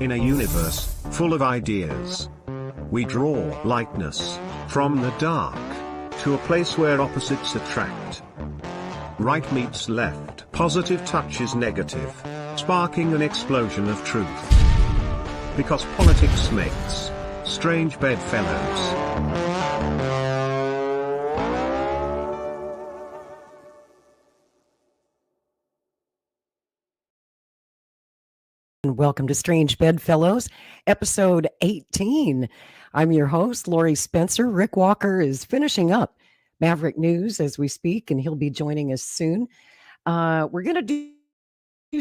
In a universe full of ideas, we draw lightness from the dark to a place where opposites attract. Right meets left, positive touches negative, sparking an explosion of truth. Because politics makes strange bedfellows. Welcome to Strange Bedfellows, episode 18. I'm your host, Lori Spencer. Rick Walker is finishing up Maverick News as we speak, and he'll be joining us soon. We're going to do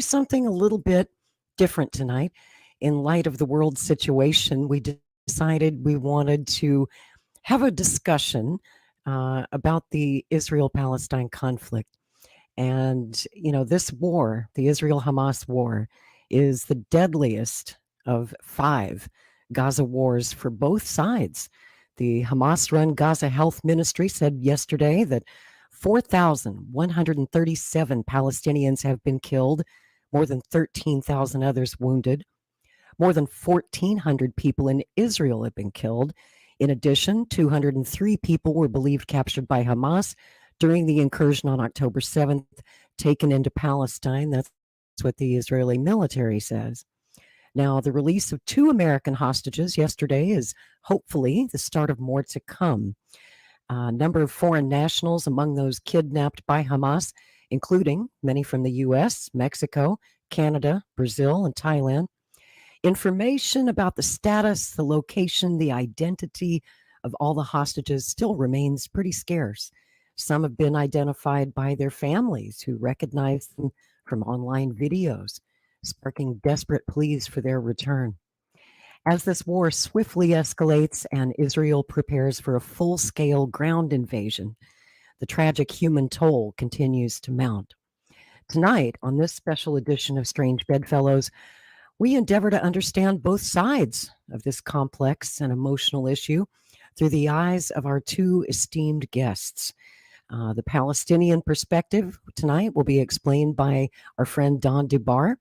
something a little bit different tonight. In light of the world situation, we decided we wanted to have a discussion about the Israel-Palestine conflict. And, you know, this war, the Israel-Hamas war, is the deadliest of 5 Gaza wars for both sides. The Hamas-run Gaza Health Ministry said yesterday that 4,137 Palestinians have been killed, more than 13,000 others wounded. More than 1,400 people in Israel have been killed. In addition, 203 people were believed captured by Hamas during the incursion on October 7th, taken into Palestine. That's what the Israeli military says. Now, the release of 2 American hostages yesterday is hopefully the start of more to come. A number of foreign nationals among those kidnapped by Hamas, including many from the U.S., Mexico, Canada, Brazil, and Thailand. Information about the status, the location, the identity of all the hostages still remains pretty scarce. Some have been identified by their families who recognize them from online videos, sparking desperate pleas for their return. As this war swiftly escalates and Israel prepares for a full-scale ground invasion, the tragic human toll continues to mount. Tonight, on this special edition of Strange Bedfellows, we endeavor to understand both sides of this complex and emotional issue through the eyes of our 2 esteemed guests. The Palestinian perspective tonight will be explained by our friend Don DeBar,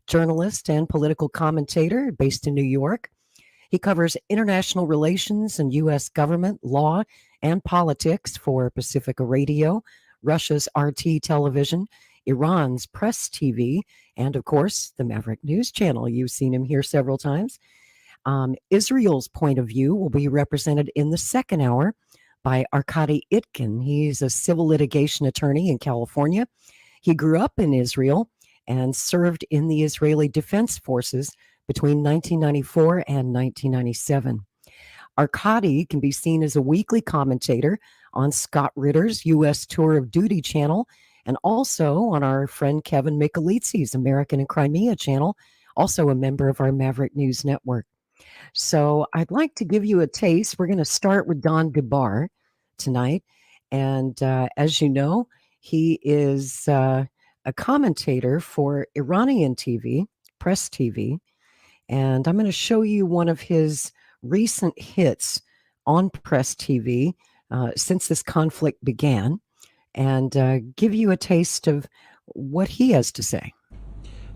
journalist and political commentator based in New York. He covers international relations and U.S. government, law, and politics for Pacifica Radio, Russia's RT television, Iran's Press TV, and, of course, the Maverick News Channel. You've seen him here several times. Israel's point of view will be represented in the second hour by Arkady Itkin. He's a civil litigation attorney in California. He grew up in Israel and served in the Israeli Defense Forces between 1994 and 1997. Arkady can be seen as a weekly commentator on Scott Ritter's U.S. Tour of Duty channel and also on our friend Kevin Michelizzi's American and Crimea channel, also a member of our Maverick News Network. So I'd like to give you a taste. We're going to start with Don DeBar tonight. And as you know, he is a commentator for Iranian TV, Press TV. And I'm going to show you one of his recent hits on Press TV since this conflict began and give you a taste of what he has to say.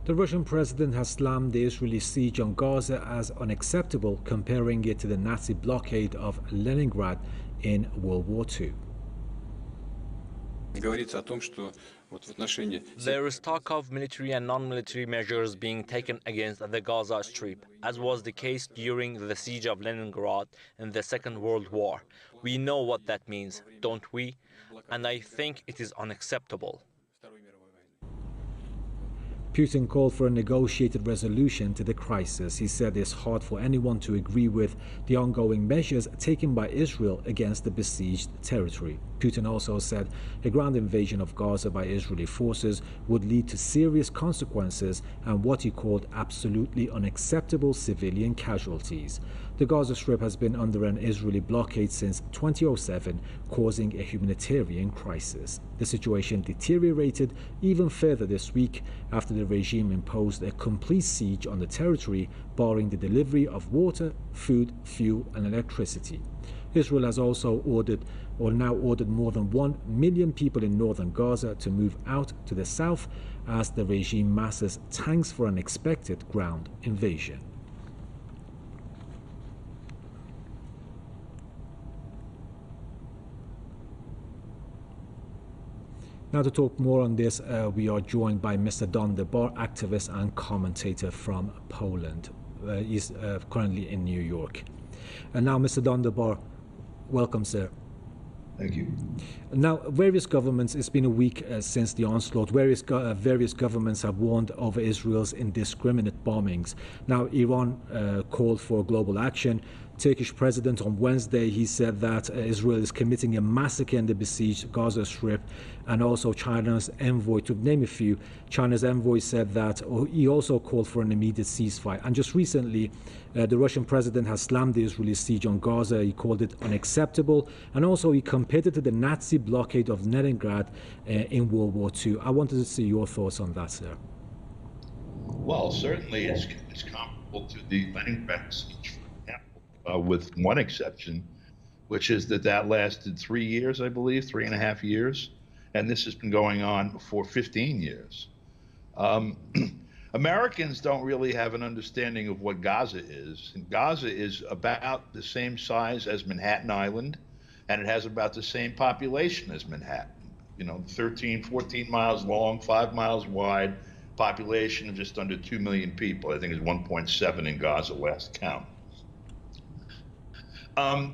The Russian president has slammed the Israeli siege on Gaza as unacceptable, comparing it to the Nazi blockade of Leningrad in World War II. There is talk of military and non-military measures being taken against the Gaza Strip, as was the case during the siege of Leningrad in the Second World War. We know what that means, don't we? And I think it is unacceptable. Putin called for a negotiated resolution to the crisis. He said it's hard for anyone to agree with the ongoing measures taken by Israel against the besieged territory. Putin also said a ground invasion of Gaza by Israeli forces would lead to serious consequences and what he called absolutely unacceptable civilian casualties. The Gaza Strip has been under an Israeli blockade since 2007, causing a humanitarian crisis. The situation deteriorated even further this week after the regime imposed a complete siege on the territory, barring the delivery of water, food, fuel, and electricity. Israel has also now ordered more than 1 million people in northern Gaza to move out to the south as the regime masses tanks for an expected ground invasion. Now, to talk more on this, we are joined by Mr. Don DeBar, activist and commentator from Poland. He's currently in New York. And now, Mr. Don DeBar, welcome, sir. Thank you. Now, various governments, it's been a week since the onslaught, various governments have warned over Israel's indiscriminate bombings. Now, Iran called for global action. Turkish president on Wednesday, he said that Israel is committing a massacre in the besieged Gaza Strip, and also China's envoy, to name a few, China's envoy said that he also called for an immediate ceasefire. And just recently, the Russian president has slammed the Israeli siege on Gaza. He called it unacceptable, and also he compared it to the Nazi blockade of Leningrad in World War II. I wanted to see your thoughts on that, sir. Well, certainly it's comparable to the Leningrad siege, with one exception, which is that lasted 3 years, I believe, 3.5 years, and this has been going on for 15 years. Americans don't really have an understanding of what Gaza is. And Gaza is about the same size as Manhattan Island, and it has about the same population as Manhattan. 13, 14 miles long, 5 miles wide, population of just under 2 million people. I think it's 1.7 in Gaza last count.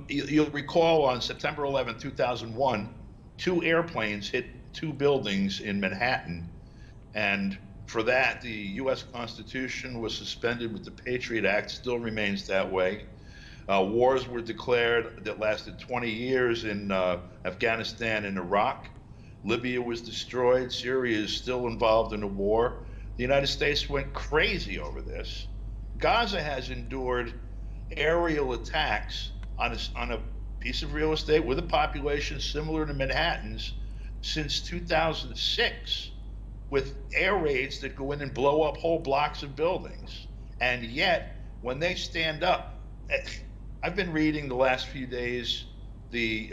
You'll recall on September 11, 2001, 2 airplanes hit 2 buildings in Manhattan, and for that, the U.S. Constitution was suspended, with the Patriot Act still remains that way. Wars were declared that lasted 20 years in Afghanistan and Iraq. Libya was destroyed. Syria is still involved in a war. The United States went crazy over this. Gaza has endured aerial attacks on a piece of real estate with a population similar to Manhattan's since 2006, with air raids that go in and blow up whole blocks of buildings. And yet, when they stand up, I've been reading the last few days the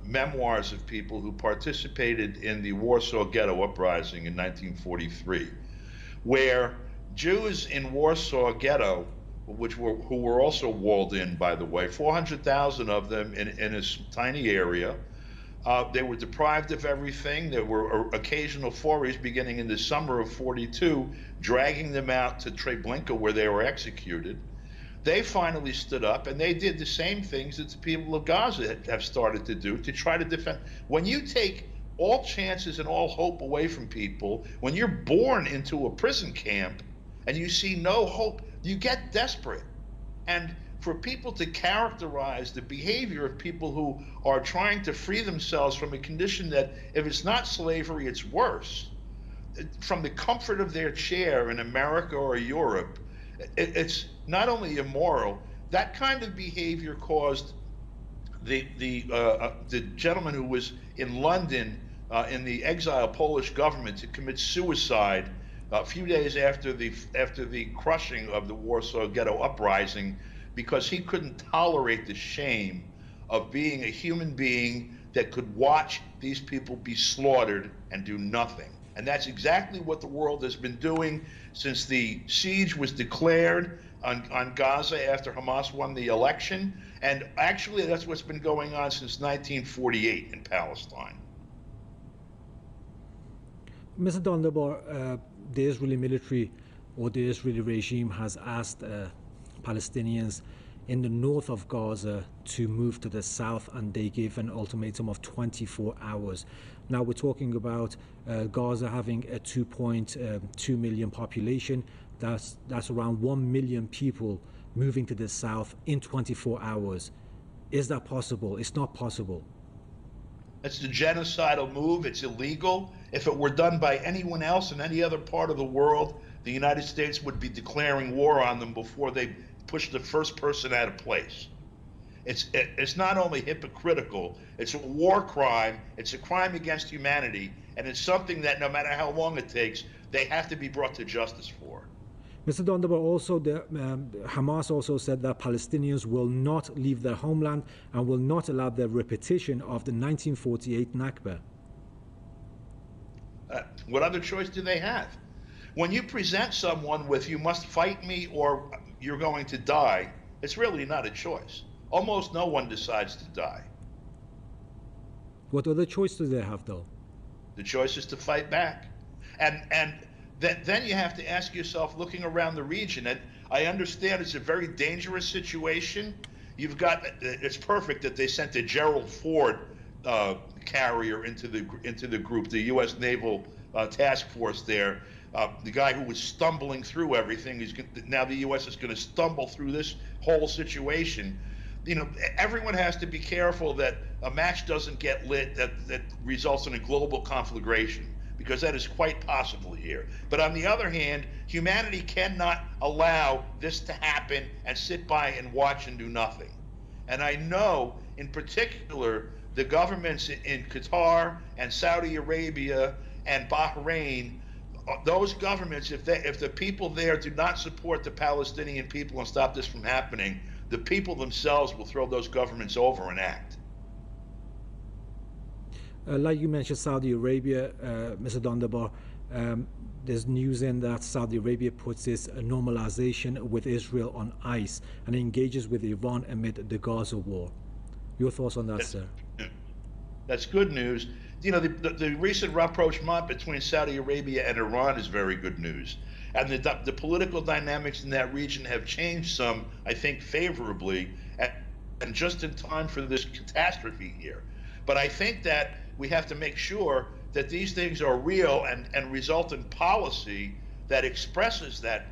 memoirs of people who participated in the Warsaw Ghetto uprising in 1943, where Jews in Warsaw Ghetto, who were also walled in, by the way, 400,000 of them in a tiny area. They were deprived of everything. There were occasional forays beginning in the summer of 42, dragging them out to Treblinka, where they were executed. They finally stood up, and they did the same things that the people of Gaza have started to do to try to defend. When you take all chances and all hope away from people, when you're born into a prison camp and you see no hope, you get desperate. And for people to characterize the behavior of people who are trying to free themselves from a condition that, if it's not slavery, it's worse, from the comfort of their chair in America or Europe, it's not only immoral. That kind of behavior caused the gentleman who was in London in the exiled Polish government to commit suicide a few days after the crushing of the Warsaw Ghetto uprising, because he couldn't tolerate the shame of being a human being that could watch these people be slaughtered and do nothing. And that's exactly what the world has been doing since the siege was declared on Gaza after Hamas won the election. And actually, that's what's been going on since 1948 in Palestine. Mr. Don DeBar, the Israeli military or the Israeli regime has asked Palestinians in the north of Gaza to move to the south, and they gave an ultimatum of 24 hours. Now we're talking about Gaza having a 2.2 million population. That's around 1 million people moving to the south in 24 hours. Is that possible? It's not possible. It's a genocidal move. It's illegal. If it were done by anyone else in any other part of the world, the United States would be declaring war on them before they push the first person out of place. It's not only hypocritical, it's a war crime, it's a crime against humanity, and it's something that no matter how long it takes, they have to be brought to justice for. Mr. Don DeBar, also Hamas also said that Palestinians will not leave their homeland and will not allow the repetition of the 1948 Nakba. What other choice do they have? When you present someone with "you must fight me or you're going to die," it's really not a choice. Almost no one decides to die. What other choice do they have, though? The choice is to fight back. And then you have to ask yourself, looking around the region, and I understand it's a very dangerous situation. It's perfect that they sent a Gerald Ford carrier into the group, the U.S. Naval Task Force there. The guy who was stumbling through everything, now the U.S. is going to stumble through this whole situation. Everyone has to be careful that a match doesn't get lit that results in a global conflagration, because that is quite possible here. But on the other hand, humanity cannot allow this to happen and sit by and watch and do nothing. And I know, in particular, the governments in Qatar and Saudi Arabia and Bahrain, those governments, if the people there do not support the Palestinian people and stop this from happening, the people themselves will throw those governments over and act. Like you mentioned, Saudi Arabia, Mr. Don DeBar, there's news in that Saudi Arabia puts its normalization with Israel on ice and engages with Iran amid the Gaza war. Your thoughts on that, sir? That's good news. The recent rapprochement between Saudi Arabia and Iran is very good news. And the political dynamics in that region have changed some, I think, favorably, and just in time for this catastrophe here. But I think that we have to make sure that these things are real and result in policy that expresses that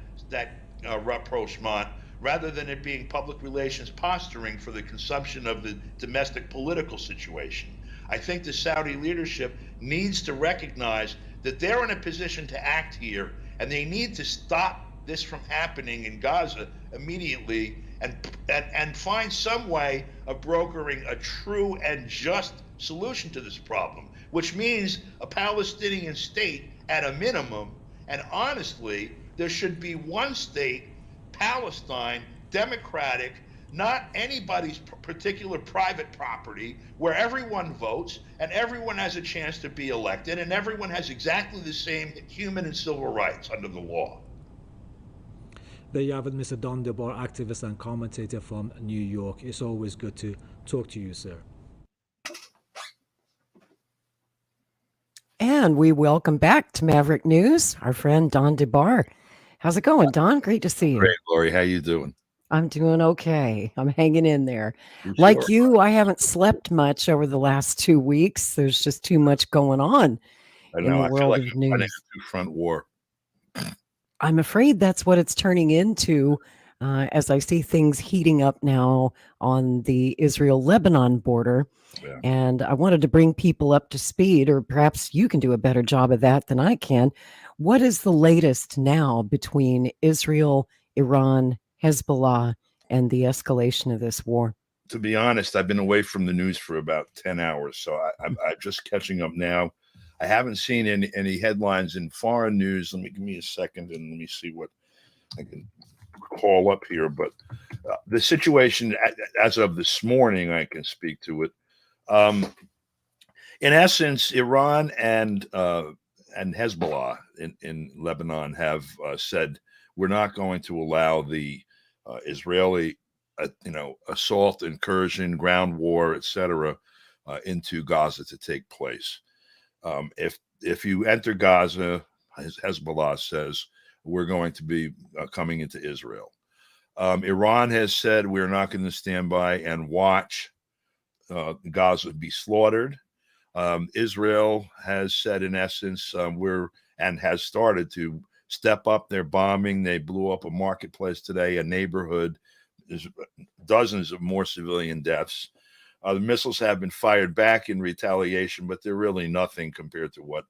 rapprochement, rather than it being public relations posturing for the consumption of the domestic political situation. I think the Saudi leadership needs to recognize that they're in a position to act here, and they need to stop this from happening in Gaza immediately and find some way of brokering a true and just solution to this problem, which means a Palestinian state at a minimum. And honestly, there should be one state, Palestine, democratic, not anybody's particular private property, where everyone votes and everyone has a chance to be elected and everyone has exactly the same human and civil rights under the law. There you have it, Mr. Don DeBar, activist and commentator from New York. It's always good to talk to you, sir. And we welcome back to Maverick News our friend Don DeBar. How's it going, Don? Great to see you. Great, Lori. How you doing? I'm doing okay. I'm hanging in there. Like you, I haven't slept much over the last 2 weeks. There's just too much going on in the world of news. A two-front war. I'm afraid that's what it's turning into, as I see things heating up now on the Israel-Lebanon border. Yeah. And I wanted to bring people up to speed, or perhaps you can do a better job of that than I can. What is the latest now between Israel, Iran, Hezbollah, and the escalation of this war? To be honest, I've been away from the news for about 10 hours, so I'm just catching up now. I haven't seen any headlines in foreign news. Give me a second and let me see what I can call up here. But the situation as of this morning, I can speak to it. In essence, Iran and Hezbollah in Lebanon have said we're not going to allow the Israeli, assault, incursion, ground war, etc., into Gaza to take place. If you enter Gaza, as Hezbollah says, we're going to be coming into Israel. Iran has said we're not going to stand by and watch Gaza be slaughtered. Israel has said, in essence, and has started to step up their bombing. They blew up a marketplace today, a neighborhood. There's dozens of more civilian deaths. The missiles have been fired back in retaliation, but they're really nothing compared to what,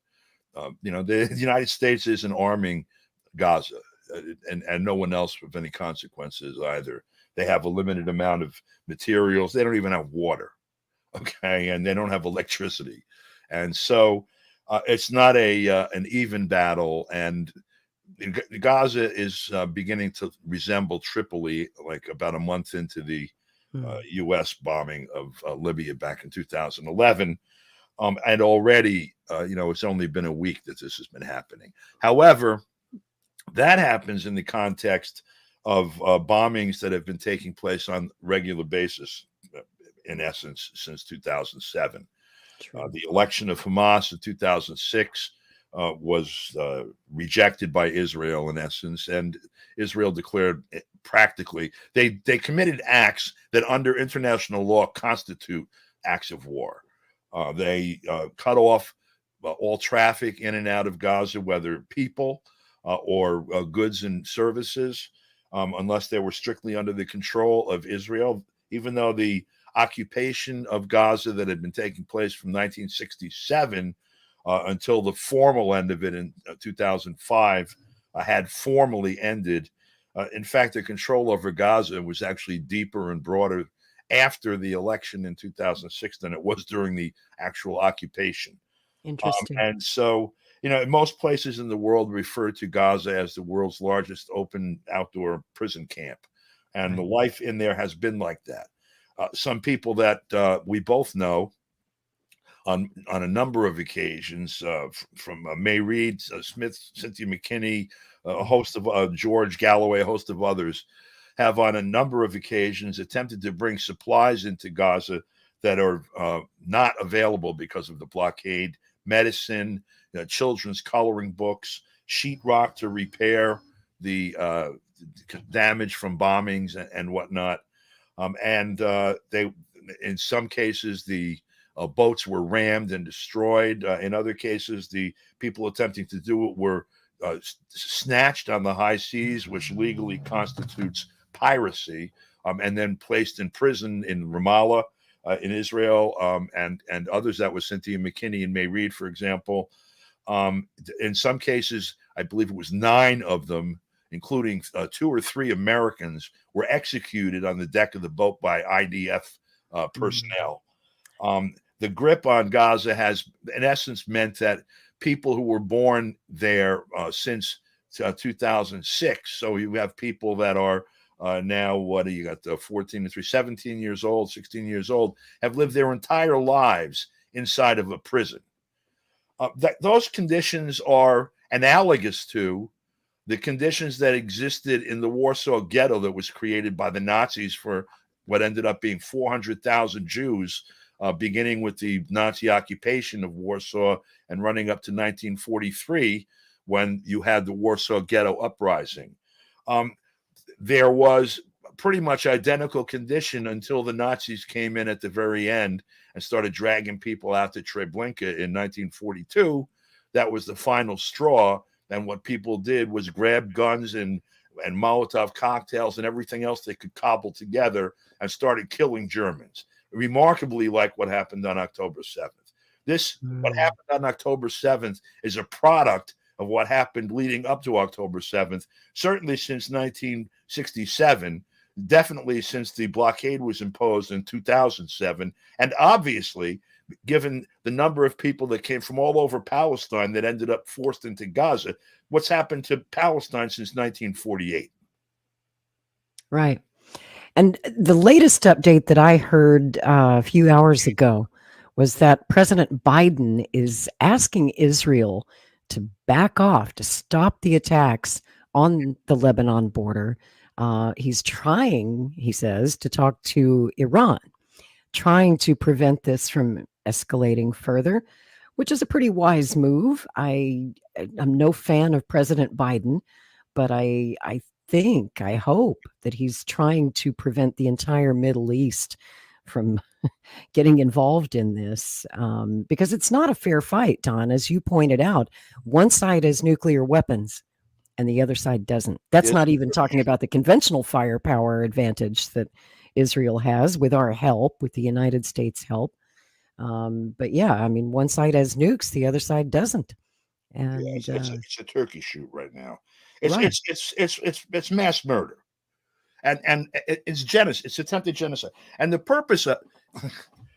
the United States isn't arming Gaza, and no one else with any consequences either. They have a limited amount of materials. They don't even have water, okay, and they don't have electricity. And so it's not an even battle, and Gaza is beginning to resemble Tripoli, like about a month into the U.S. bombing of Libya back in 2011. And already, it's only been a week that this has been happening. However, that happens in the context of bombings that have been taking place on a regular basis, in essence, since 2007. True. The election of Hamas in 2006 was rejected by Israel, in essence, and Israel declared practically they committed acts that under international law constitute acts of war. They cut off all traffic in and out of Gaza, whether people or goods and services, unless they were strictly under the control of Israel, even though the occupation of Gaza that had been taking place from 1967 until the formal end of it in 2005 had formally ended. In fact, the control over Gaza was actually deeper and broader after the election in 2006 than it was during the actual occupation. Interesting. And so, most places in the world refer to Gaza as the world's largest open outdoor prison camp. And the life in there has been like that. Some people that we both know on a number of occasions, from May Reed, Smith, Cynthia McKinney, a host of George Galloway, a host of others, have on a number of occasions attempted to bring supplies into Gaza that are not available because of the blockade: medicine, children's coloring books, sheetrock to repair the damage from bombings and whatnot. They, in some cases, the boats were rammed and destroyed. In other cases, the people attempting to do it were snatched on the high seas, which legally constitutes piracy, and then placed in prison in Ramallah, in Israel, and others. That was Cynthia McKinney and May Reed, for example. In some cases, I believe it was 9 of them, including 2 or 3 Americans, were executed on the deck of the boat by IDF personnel. The grip on Gaza has, in essence, meant that people who were born there since 2006, so you have people that are now, what do you got, 14 and 3, 17 years old, 16 years old, have lived their entire lives inside of a prison. Those conditions are analogous to the conditions that existed in the Warsaw Ghetto that was created by the Nazis for what ended up being 400,000 Jews, beginning with the Nazi occupation of Warsaw and running up to 1943, when you had the Warsaw Ghetto uprising. There was pretty much identical condition until the Nazis came in at the very end and started dragging people out to Treblinka in 1942. That was the final straw. And what people did was grab guns and Molotov cocktails and everything else they could cobble together and started killing Germans, remarkably like what happened on October 7th. What happened on October 7th is a product of what happened leading up to October 7th, certainly since 1967, definitely since the blockade was imposed in 2007, and obviously, given the number of people that came from all over Palestine that ended up forced into Gaza, what's happened to Palestine since 1948. Right. And the latest update that I heard a few hours ago was that President Biden is asking Israel to back off, to stop the attacks on the Lebanon border. He's trying, he says, to talk to Iran, trying to prevent this from escalating further, which is a pretty wise move. I'm no fan of President Biden, but I hope that he's trying to prevent the entire Middle East from getting involved in this, because it's not a fair fight, Don. As you pointed out, one side has nuclear weapons and the other side doesn't. That's not even talking about the conventional firepower advantage that Israel has with our help, with the United States help. But yeah, I mean, one side has nukes, the other side doesn't. And it's a turkey shoot right now. Right. It's mass murder, and it's genocide. It's attempted genocide, and the purpose of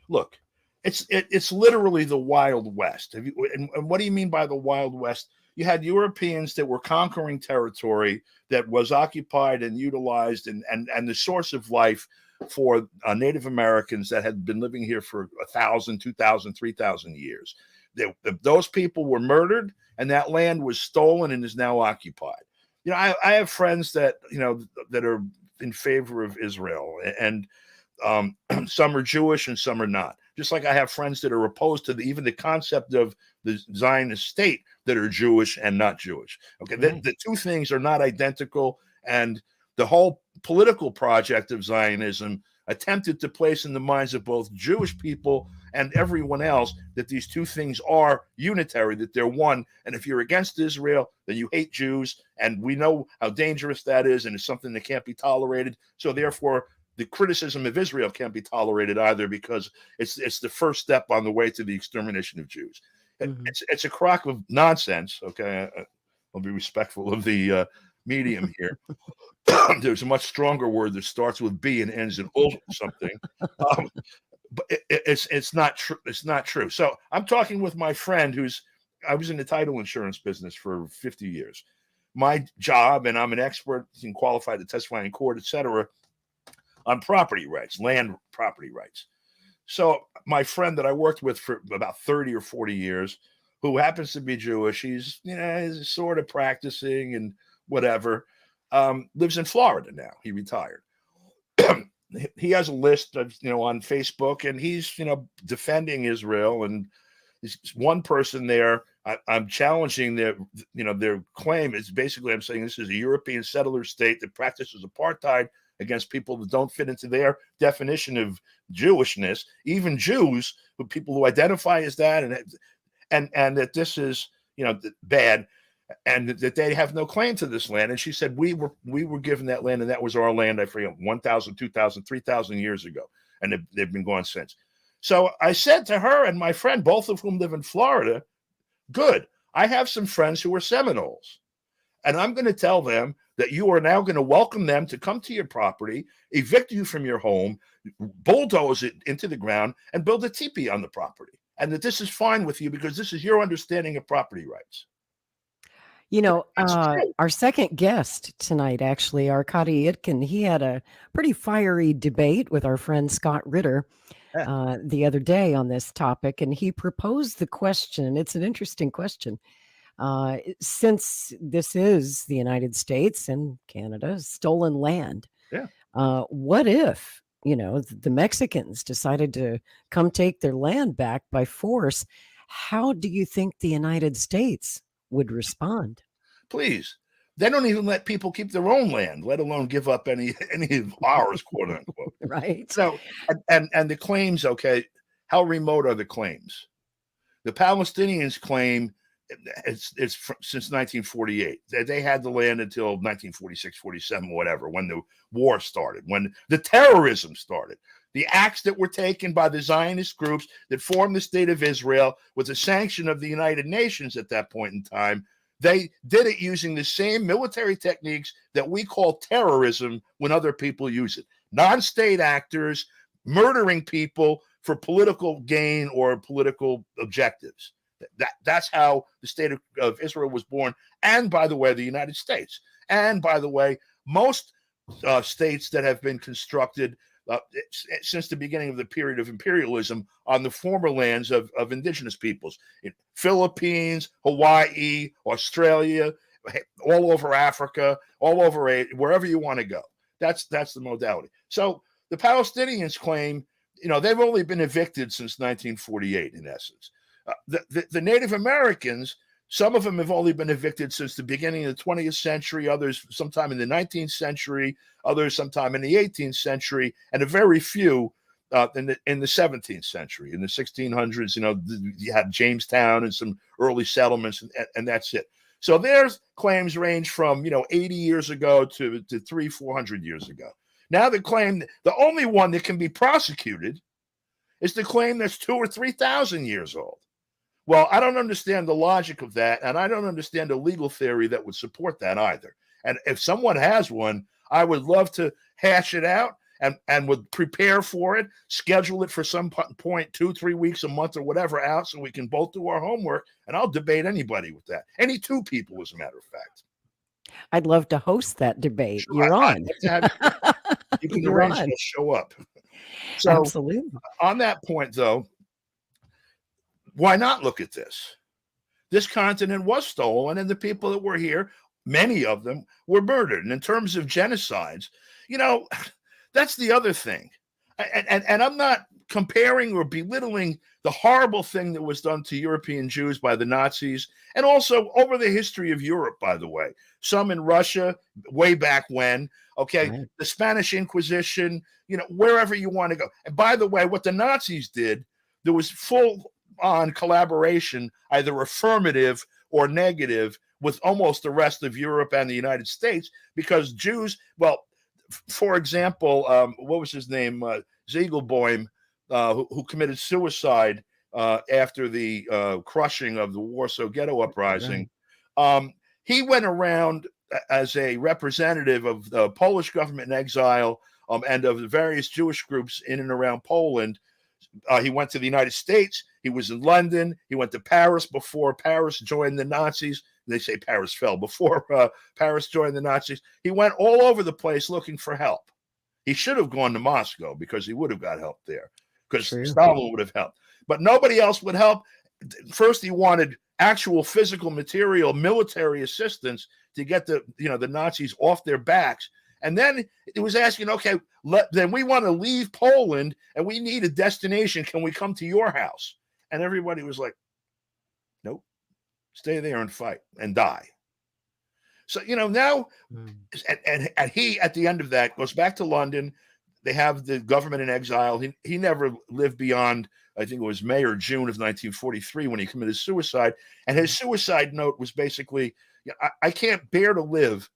look, it's literally the Wild West. And what do you mean by the Wild West? You had Europeans that were conquering territory that was occupied and utilized and the source of life for Native Americans that had been living here for 1,000, 2,000, 3,000 years. Those people were murdered, and that land was stolen and is now occupied. I have friends that that are in favor of Israel, and some are Jewish and some are not. just like I have friends that are opposed to even the concept of the Zionist state that are Jewish and not Jewish. Okay, Right. the two things are not identical, and the whole political project of Zionism attempted to place in the minds of both Jewish people and everyone else that these two things are unitary, that they're one. And if you're against Israel, then you hate Jews. And we know how dangerous that is, and it's something that can't be tolerated. So therefore, the criticism of Israel can't be tolerated either, because it's the first step on the way to the extermination of Jews. Mhm. It's a crock of nonsense. Okay, I'll be respectful of the medium here. There's a much stronger word that starts with B and ends in ul something. But it's not true. It's not true. So I'm talking with my friend I was in the title insurance business for 50 years. My job, and I'm an expert and qualified to testify in court, etc., on property rights, land property rights. So my friend that I worked with for about 30 or 40 years, who happens to be Jewish, he's sort of practicing and whatever, lives in Florida now. He retired. He has a list of, on Facebook, and he's, defending Israel. And there's one person there. I'm challenging their claim. It's basically, I'm saying this is a European settler state that practices apartheid against people that don't fit into their definition of Jewishness, even Jews, people who identify as that, and that this is, bad, and that they have no claim to this land. And she said, we were given that land, and that was our land, I forget, 1,000, 2,000, 3,000 years ago. And they've been gone since. So I said to her and my friend, both of whom live in Florida, good, I have some friends who are Seminoles, and I'm going to tell them that you are now going to welcome them to come to your property, evict you from your home, bulldoze it into the ground, and build a teepee on the property. And that this is fine with you because this is your understanding of property rights. Our second guest tonight, actually, Arkady Itkin, he had a pretty fiery debate with our friend Scott Ritter the other day on this topic, and he proposed the question. It's an interesting question. Since this is the United States and Canada, stolen land, what if, the Mexicans decided to come take their land back by force? How do you think the United States would respond? Please. They don't even let people keep their own land, let alone give up any of ours, quote unquote. Right. So, and the claims, okay, how remote are the claims? The Palestinians claim it's since 1948. They had the land until 1946, 47, whatever, when the war started, when the terrorism started. The acts that were taken by the Zionist groups that formed the state of Israel with the sanction of the United Nations at that point in time, they did it using the same military techniques that we call terrorism when other people use it. Non-state actors murdering people for political gain or political objectives. That's how the state of Israel was born. And by the way, the United States. And by the way, most states that have been constructed since the beginning of the period of imperialism on the former lands of indigenous peoples, in Philippines, Hawaii, Australia, all over Africa, all over wherever you want to go. That's the modality. So the Palestinians claim, they've only been evicted since 1948, in essence. The Native Americans, some of them have only been evicted since the beginning of the 20th century, others sometime in the 19th century, others sometime in the 18th century, and a very few in the 17th century. In the 1600s, you had Jamestown and some early settlements, and that's it. So their claims range from 80 years ago to 300-400 years ago. Now the claim, the only one that can be prosecuted is the claim that's 2,000 or 3,000 years old. Well, I don't understand the logic of that, and I don't understand a legal theory that would support that either. And if someone has one, I would love to hash it out and would prepare for it, schedule it for some point, 2-3 weeks, a month, or whatever out, so we can both do our homework, and I'll debate anybody with that. Any two people, as a matter of fact. I'd love to host that debate. Sure, You're on. You can arrange to show up. So, absolutely. On that point, though, why not look at this? This continent was stolen, and the people that were here, many of them, were murdered. And in terms of genocides, that's the other thing. And I'm not comparing or belittling the horrible thing that was done to European Jews by the Nazis, and also over the history of Europe, by the way. Some in Russia, way back when, okay, right. The Spanish Inquisition, wherever you want to go. And by the way, what the Nazis did, there was full-on collaboration, either affirmative or negative, with almost the rest of Europe and the United States, because Jews, well, for example, what was his name? Ziegelboim, who committed suicide after the crushing of the Warsaw Ghetto Uprising. Right. He went around as a representative of the Polish government in exile and of the various Jewish groups in and around Poland. He went to the United States. He was in London. He went to Paris before Paris joined the Nazis. They say Paris fell before Paris joined the Nazis. He went all over the place looking for help. He should have gone to Moscow because he would have got help there, because Stalin would have helped. But nobody else would help. First, he wanted actual physical, material, military assistance to get the Nazis off their backs. And then it was asking, okay, then we want to leave Poland and we need a destination. Can we come to your house? And everybody was like, nope, stay there and fight and die. So, now, and he, at the end of that, goes back to London. They have the government in exile. He never lived beyond, I think it was May or June of 1943 when he committed suicide. And his suicide note was basically, I can't bear to live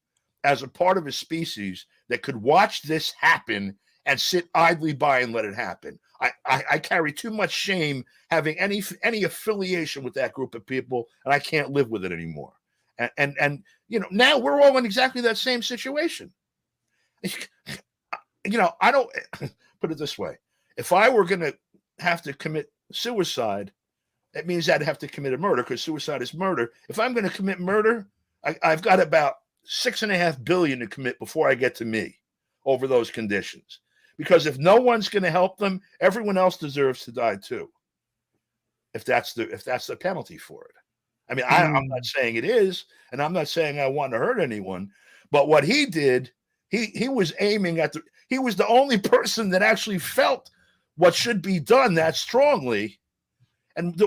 as a part of a species that could watch this happen and sit idly by and let it happen. I carry too much shame having any affiliation with that group of people, and I can't live with it anymore. And now we're all in exactly that same situation. I don't put it this way. If I were going to have to commit suicide, that means I'd have to commit a murder, because suicide is murder. If I'm going to commit murder, I've got about $6.5 billion to commit before I get to me over those conditions. Because if no one's going to help them, everyone else deserves to die too. If that's the penalty for it. I mean, I'm not saying it is, and I'm not saying I want to hurt anyone, but what he did, he was aiming at he was the only person that actually felt what should be done that strongly. And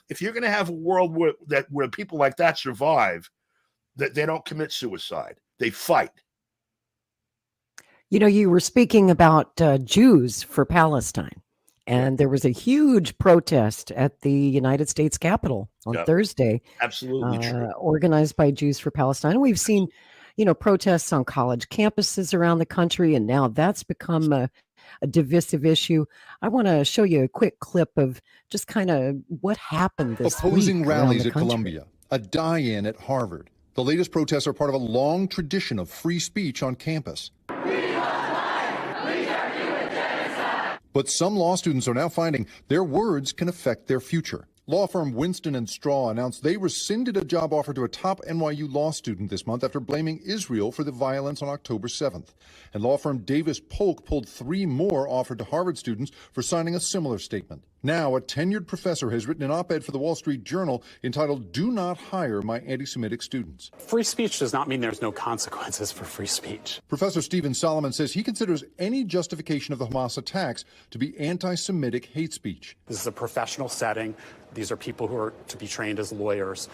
if you're going to have a world where people like that survive, that they don't commit suicide, they fight. You were speaking about Jews for Palestine, and there was a huge protest at the United States Capitol on Thursday. Absolutely true. Organized by Jews for Palestine. We've seen, protests on college campuses around the country, and now that's become a divisive issue. I want to show you a quick clip of just kind of what happened this week. Opposing rallies at Columbia, a die-in at Harvard. The latest protests are part of a long tradition of free speech on campus. But some law students are now finding their words can affect their future. Law firm Winston & Straw announced they rescinded a job offer to a top NYU law student this month after blaming Israel for the violence on October 7th. And law firm Davis Polk pulled 3 more offered to Harvard students for signing a similar statement. Now, a tenured professor has written an op-ed for the Wall Street Journal entitled, "Do Not Hire My Anti-Semitic Students." Free speech does not mean there's no consequences for free speech. Professor Stephen Solomon says he considers any justification of the Hamas attacks to be anti-Semitic hate speech. This is a professional setting. These are people who are to be trained as lawyers.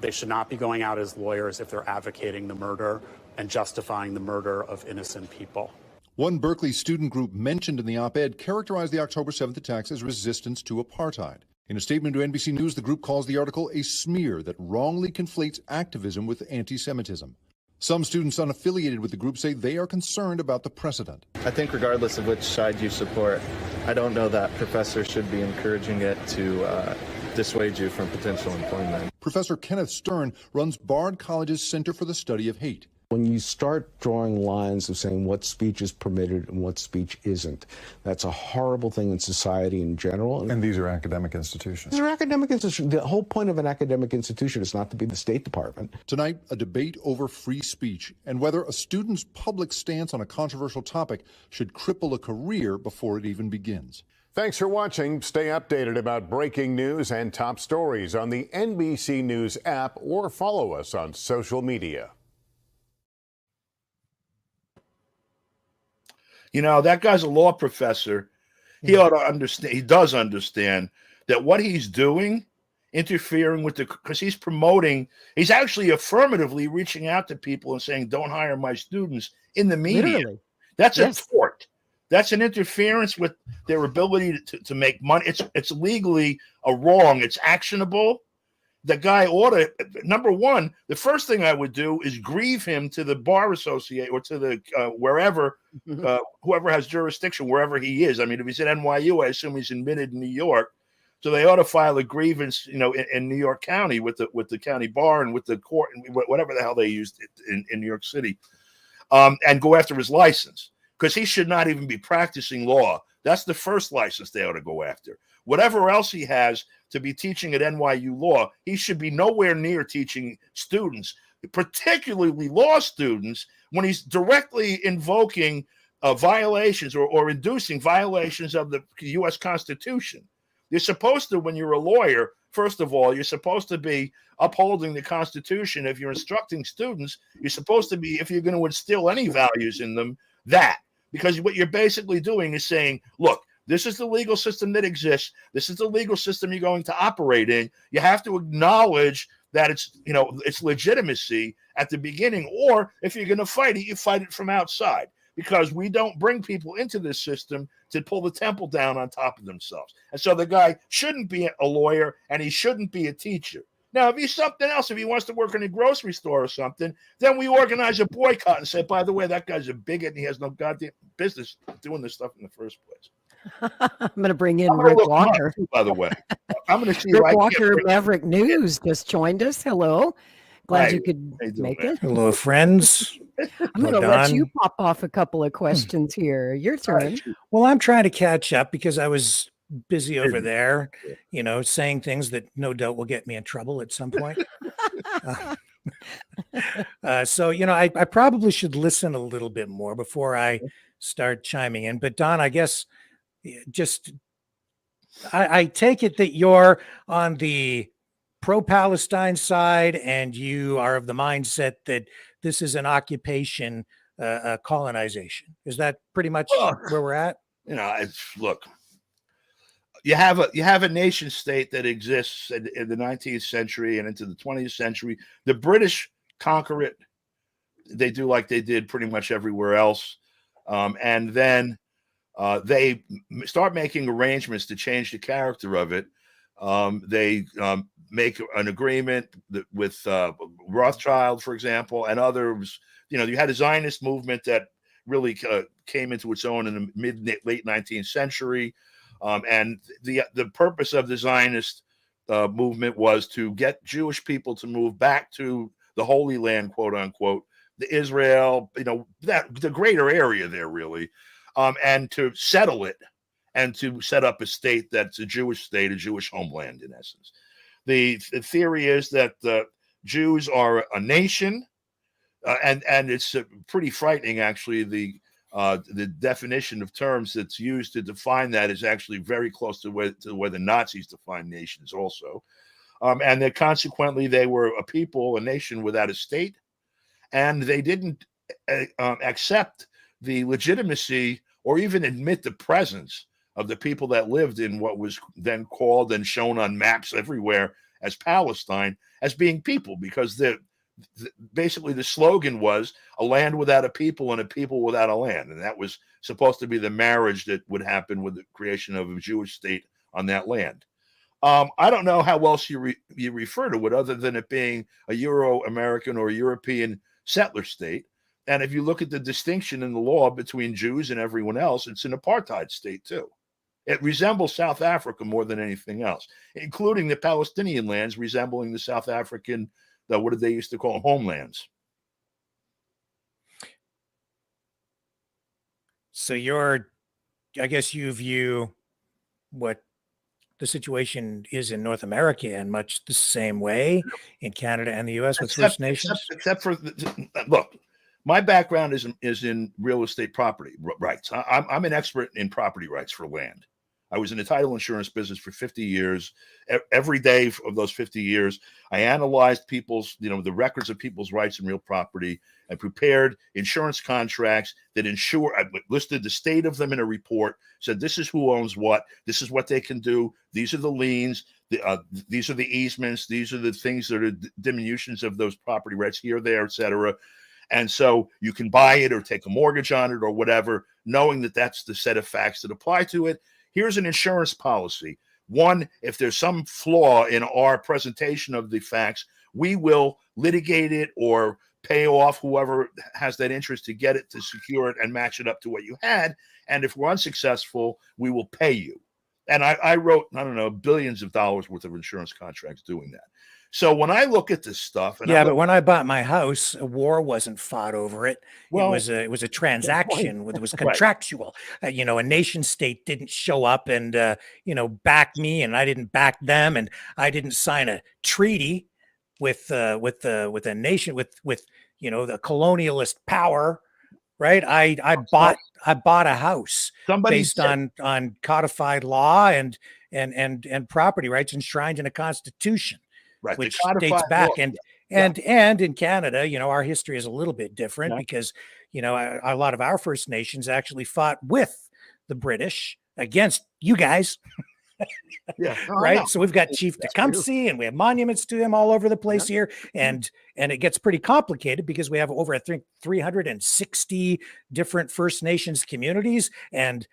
They should not be going out as lawyers if they're advocating the murder and justifying the murder of innocent people. One Berkeley student group mentioned in the op-ed characterized the October 7th attacks as resistance to apartheid. In a statement to NBC News, the group calls the article a smear that wrongly conflates activism with anti-Semitism. Some students unaffiliated with the group say they are concerned about the precedent. I think regardless of which side you support, I don't know that professors should be encouraging it to dissuade you from potential employment. Professor Kenneth Stern runs Bard College's Center for the Study of Hate. When you start drawing lines of saying what speech is permitted and what speech isn't, that's a horrible thing in society in general. And these are academic institutions. These are academic institutions. The whole point of an academic institution is not to be the State Department. Tonight, a debate over free speech and whether a student's public stance on a controversial topic should cripple a career before it even begins. Thanks for watching. Stay updated about breaking news and top stories on the NBC News app or follow us on social media. That guy's a law professor. he ought to understand. He does understand that what he's doing, interfering with because he's actually affirmatively reaching out to people and saying, don't hire my students in the media. Literally. That's a tort. That's an interference with their ability to make money. It's legally a wrong. It's actionable. The guy ought to, number one, the first thing I would do is grieve him to the bar associate or to the wherever, whoever has jurisdiction, wherever he is. I mean, if he's at NYU, I assume he's admitted in New York. So they ought to file a grievance, in New York County with the county bar and with the court and whatever the hell they used in New York City, and go after his license, because he should not even be practicing law. That's the first license they ought to go after. Whatever else he has to be teaching at NYU law, he should be nowhere near teaching students, particularly law students, when he's directly invoking violations or inducing violations of the U.S. Constitution. You're supposed to, when you're a lawyer, first of all, you're supposed to be upholding the Constitution. If you're instructing students, you're supposed to be, if you're going to instill any values in them, because what you're basically doing is saying, look, this is the legal system that exists. This is the legal system you're going to operate in. You have to acknowledge that it's legitimacy at the beginning, or if you're going to fight it, you fight it from outside, because we don't bring people into this system to pull the temple down on top of themselves. And so the guy shouldn't be a lawyer and he shouldn't be a teacher. Now, if he's something else, if he wants to work in a grocery store or something, then we organize a boycott and say, by the way, that guy's a bigot and he has no goddamn business doing this stuff in the first place. I'm going to bring in Rick Walker. By the way, I'm going to see Rick Walker, Maverick News, just joined us. Hello. Glad you could make it. Hello, friends. I'm going to let you pop off a couple of questions here. Your turn. Well, I'm trying to catch up because I was busy over there, saying things that no doubt will get me in trouble at some point. So, I probably should listen a little bit more before I start chiming in. But Don, I guess I take it that you're on the pro-Palestine side and you are of the mindset that this is an occupation, colonization. Is that pretty much where we're at? Look, you have a nation state that exists in the 19th century and into the 20th century. The British conquer it. They do like they did pretty much everywhere else. And then they start making arrangements to change the character of it. They make an agreement with Rothschild, for example, and others. You had a Zionist movement that really came into its own in the late 19th century. And the purpose of the Zionist movement was to get Jewish people to move back to the Holy Land, quote unquote, the Israel, the greater area there, really, and to settle it and to set up a state that's a Jewish state, a Jewish homeland, in essence. The theory is that Jews are a nation, and it's pretty frightening, actually. The definition of terms that's used to define that is actually very close to where the Nazis defined nations also. And that consequently they were a nation without a state, and they didn't accept the legitimacy or even admit the presence of the people that lived in what was then called and shown on maps everywhere as Palestine as being people, because basically the slogan was a land without a people and a people without a land. And that was supposed to be the marriage that would happen with the creation of a Jewish state on that land. I don't know how else you refer to it other than it being a Euro-American or European settler state. And if you look at the distinction in the law between Jews and everyone else, it's an apartheid state too. It resembles South Africa more than anything else, including the Palestinian lands resembling the South African, what did they used to call homelands. So I guess you view what the situation is in North America in much the same way in Canada and the U.S. with First Nations? Except for, look, my background is in real estate property rights. I'm an expert in property rights for land. I was in the title insurance business for 50 years. Every day of those 50 years, I analyzed people's, the records of people's rights in real property. I prepared insurance contracts that I listed the state of them in a report, said this is who owns what, this is what they can do, these are the liens, these are the easements, these are the things that are diminutions of those property rights here, there, etc. And so you can buy it or take a mortgage on it or whatever, knowing that that's the set of facts that apply to it. Here's an insurance policy. One, if there's some flaw in our presentation of the facts, we will litigate it or pay off whoever has that interest to get it, to secure it and match it up to what you had. And if we're unsuccessful, we will pay you. And I wrote, I don't know, billions of dollars worth of insurance contracts doing that. So when I look at this stuff, but when I bought my house, a war wasn't fought over it. Well, it was a transaction. It was contractual. A nation state didn't show up and back me, and I didn't back them, and I didn't sign a treaty with a nation with the colonialist power. Right. I bought a house based on codified law and property rights enshrined in a constitution. Right. Which dates back and in Canada, our history is a little bit different because, a lot of our First Nations actually fought with the British against you guys. Right. So we've got Chief Tecumseh and we have monuments to him all over the place here. And it gets pretty complicated because we have over, I think, 360 different First Nations communities and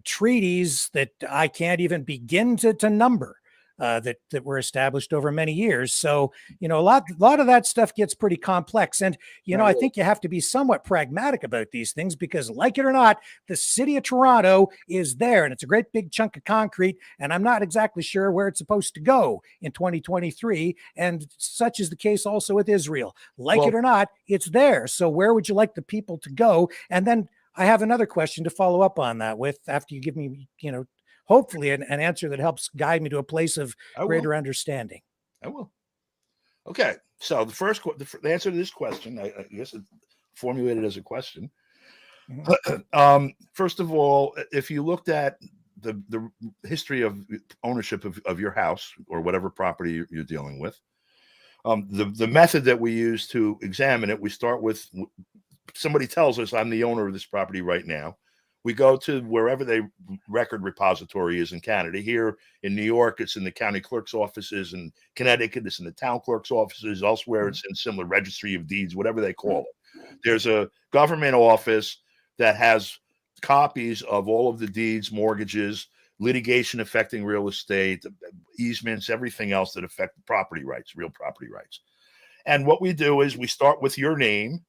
treaties that I can't even begin to number. That were established over many years. So, a lot of that stuff gets pretty complex. And, I think you have to be somewhat pragmatic about these things because, like it or not, the city of Toronto is there and it's a great big chunk of concrete. And I'm not exactly sure where it's supposed to go in 2023. And such is the case also with Israel. Like it or not, it's there. So where would you like the people to go? And then I have another question to follow up on that with after you give me, hopefully an answer that helps guide me to a place of greater understanding. I will. Okay. So the answer to this question, I guess it's formulated as a question. Mm-hmm. First of all, if you looked at the history of ownership of your house or whatever property you're dealing with, the method that we use to examine it, we start with somebody tells us I'm the owner of this property right now. We go to wherever the record repository is in Canada. Here in New York, it's in the county clerk's offices. In Connecticut, it's in the town clerk's offices. Elsewhere, it's in similar registry of deeds, whatever they call it. There's a government office that has copies of all of the deeds, mortgages, litigation affecting real estate, easements, everything else that affect property rights, real property rights. And what we do is we start with your name,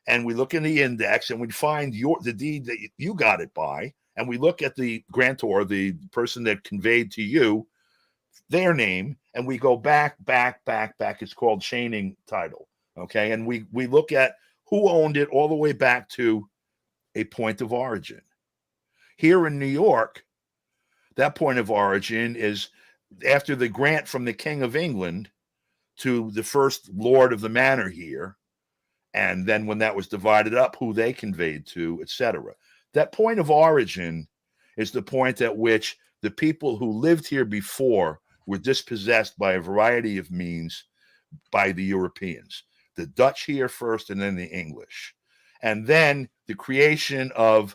and we look in the index and we find the deed that you got it by. And we look at the grantor, the person that conveyed to you their name. And we go back. It's called chaining title. Okay. And we look at who owned it all the way back to a point of origin. Here in New York, that point of origin is after the grant from the King of England to the first lord of the manor here. And then when that was divided up, who they conveyed to, etc. That point of origin is the point at which the people who lived here before were dispossessed by a variety of means by the Europeans. The Dutch here first, and then the English. And then the creation of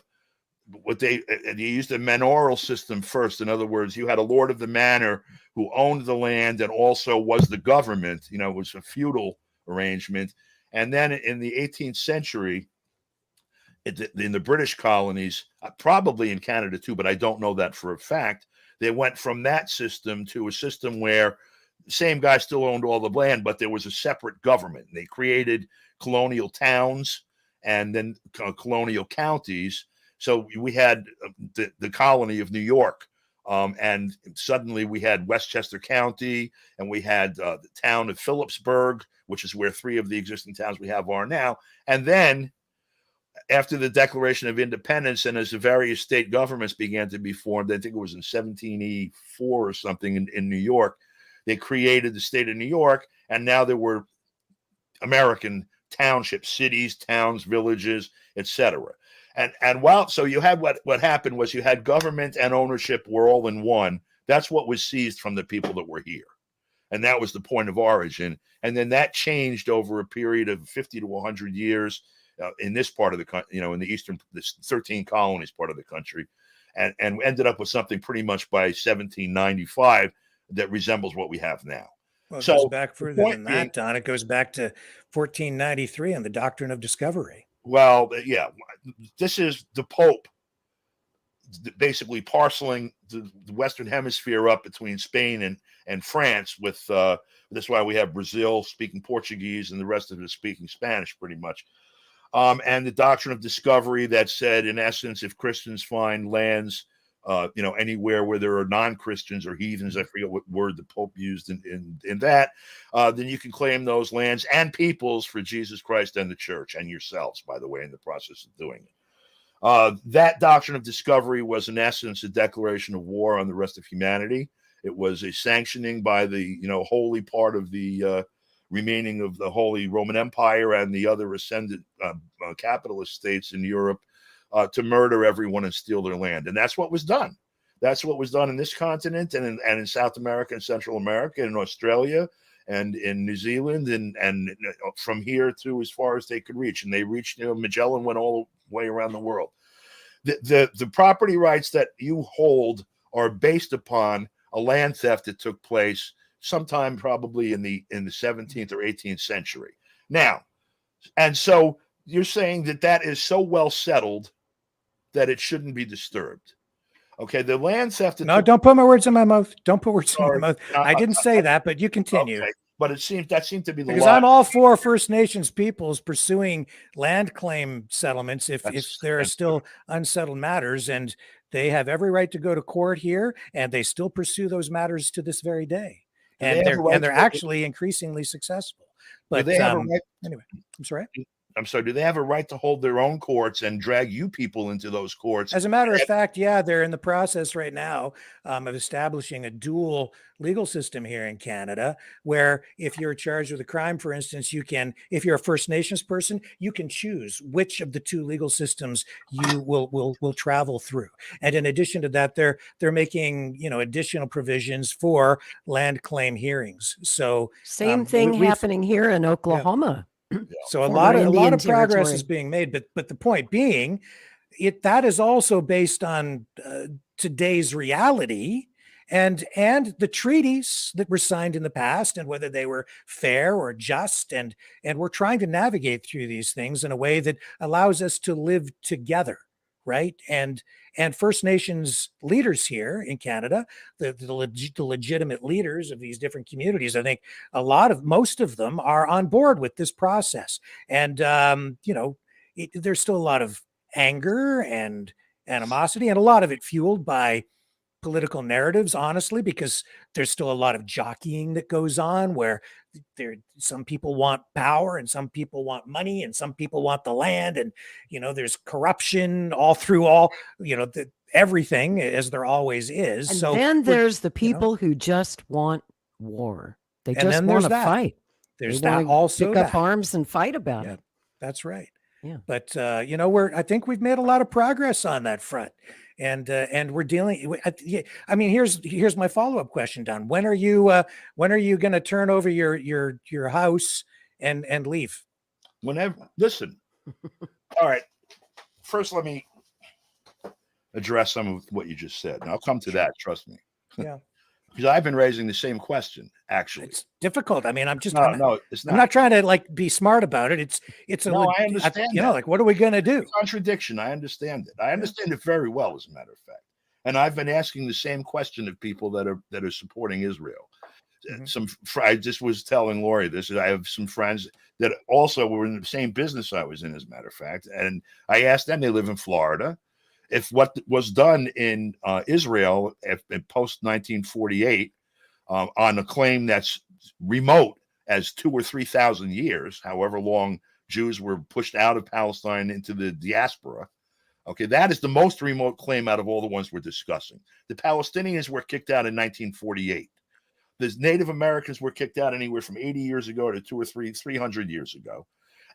what they used a manorial system first. In other words, you had a lord of the manor who owned the land and also was the government. It was a feudal arrangement. And then in the 18th century, in the British colonies, probably in Canada too, but I don't know that for a fact, they went from that system to a system where the same guy still owned all the land, but there was a separate government. They created colonial towns and then colonial counties. So we had the colony of New York, and suddenly we had Westchester County, and we had the town of Phillipsburg, which is where 3 of the existing towns we have are now. And then after the Declaration of Independence and as the various state governments began to be formed, I think it was in 1784 or something in New York, they created the state of New York. And now there were American townships, cities, towns, villages, etc. So you had what happened was you had government and ownership were all in one. That's what was seized from the people that were here. And that was the point of origin. And then that changed over a period of 50 to 100 years in this part of the country, in the eastern, this 13 colonies part of the country, and ended up with something pretty much by 1795 that resembles what we have now. Well, it goes back further than that, Don. It goes back to 1493 and the doctrine of discovery. Well, yeah, this is the Pope basically parceling the Western Hemisphere up between Spain and France with that's why we have Brazil speaking Portuguese and the rest of it speaking Spanish pretty much. And the doctrine of discovery that said, in essence, if Christians find lands, anywhere where there are non-Christians or heathens, I forget what word the Pope used in that, then you can claim those lands and peoples for Jesus Christ and the church and yourselves, by the way, in the process of doing it. That doctrine of discovery was, in essence, a declaration of war on the rest of humanity. It was a sanctioning by the, holy part of the remaining of the Holy Roman Empire and the other ascendant capitalist states in Europe to murder everyone and steal their land. And that's what was done. That's what was done in this continent and in South America and Central America and in Australia and in New Zealand and from here to as far as they could reach. And they reached, Magellan went all the way around the world. The property rights that you hold are based upon a land theft that took place sometime probably in the 17th or 18th century. Now, and so you're saying that is so well settled that it shouldn't be disturbed. Okay, the land theft. No, don't put my words in my mouth. Don't put words in my mouth. I didn't say that, but you continue. Okay, but that seemed to be the because I'm all for First Nations peoples pursuing land claim settlements if there are still unsettled matters, and they have every right to go to court here, and they still pursue those matters to this very day. And they're actually increasingly successful. But anyway, I'm sorry. Do they have a right to hold their own courts and drag you people into those courts? As a matter of fact, yeah, they're in the process right now of establishing a dual legal system here in Canada, where if you're charged with a crime, for instance, if you're a First Nations person, you can choose which of the two legal systems you will travel through. And in addition to that, they're making additional provisions for land claim hearings. So same thing happening here in Oklahoma. Yeah. So a lot of progress is being made, but the point being, that is also based on today's reality and the treaties that were signed in the past and whether they were fair or just, and we're trying to navigate through these things in a way that allows us to live together, right? And First Nations leaders here in Canada, the legitimate leaders of these different communities, I think most of them are on board with this process. And, there's still a lot of anger and animosity, and a lot of it fueled by political narratives, honestly, because there's still a lot of jockeying that goes on where some people want power and some people want money and some people want the land, and there's corruption all through everything, as there always is. And so then there's the people who just want war. They just want to fight. There's that also. Pick up arms and fight about it. That's right. Yeah. But I think we've made a lot of progress on that front. And we're dealing. I mean, here's my follow-up question, Don. When are you going to turn over your house and leave? Whenever. Listen. All right. First, let me address some of what you just said, and I'll come to that. Trust me. Yeah. Because I've been raising the same question. Actually, it's difficult. I mean, it's not. I'm not trying to be smart about it. I understand. What are we going to do? It's a contradiction. I understand it. I understand it very well, as a matter of fact. And I've been asking the same question of people that are supporting Israel. Mm-hmm. I just was telling Lori this. I have some friends that also were in the same business I was in, as a matter of fact. And I asked them. They live in Florida. If what was done in Israel in post 1948 on a claim that's remote as 2,000 or 3,000 years, however long Jews were pushed out of Palestine into the diaspora, okay, that is the most remote claim out of all the ones we're discussing. The Palestinians were kicked out in 1948. The Native Americans were kicked out anywhere from 80 years ago to 200 or 300 years ago.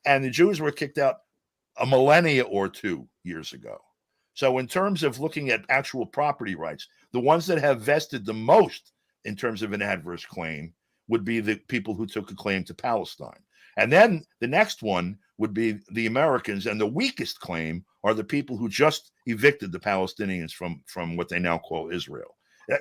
And the Jews were kicked out a millennia or 2 years ago. So in terms of looking at actual property rights, the ones that have vested the most in terms of an adverse claim would be the people who took a claim to Palestine. And then the next one would be the Americans, and the weakest claim are the people who just evicted the Palestinians from what they now call Israel.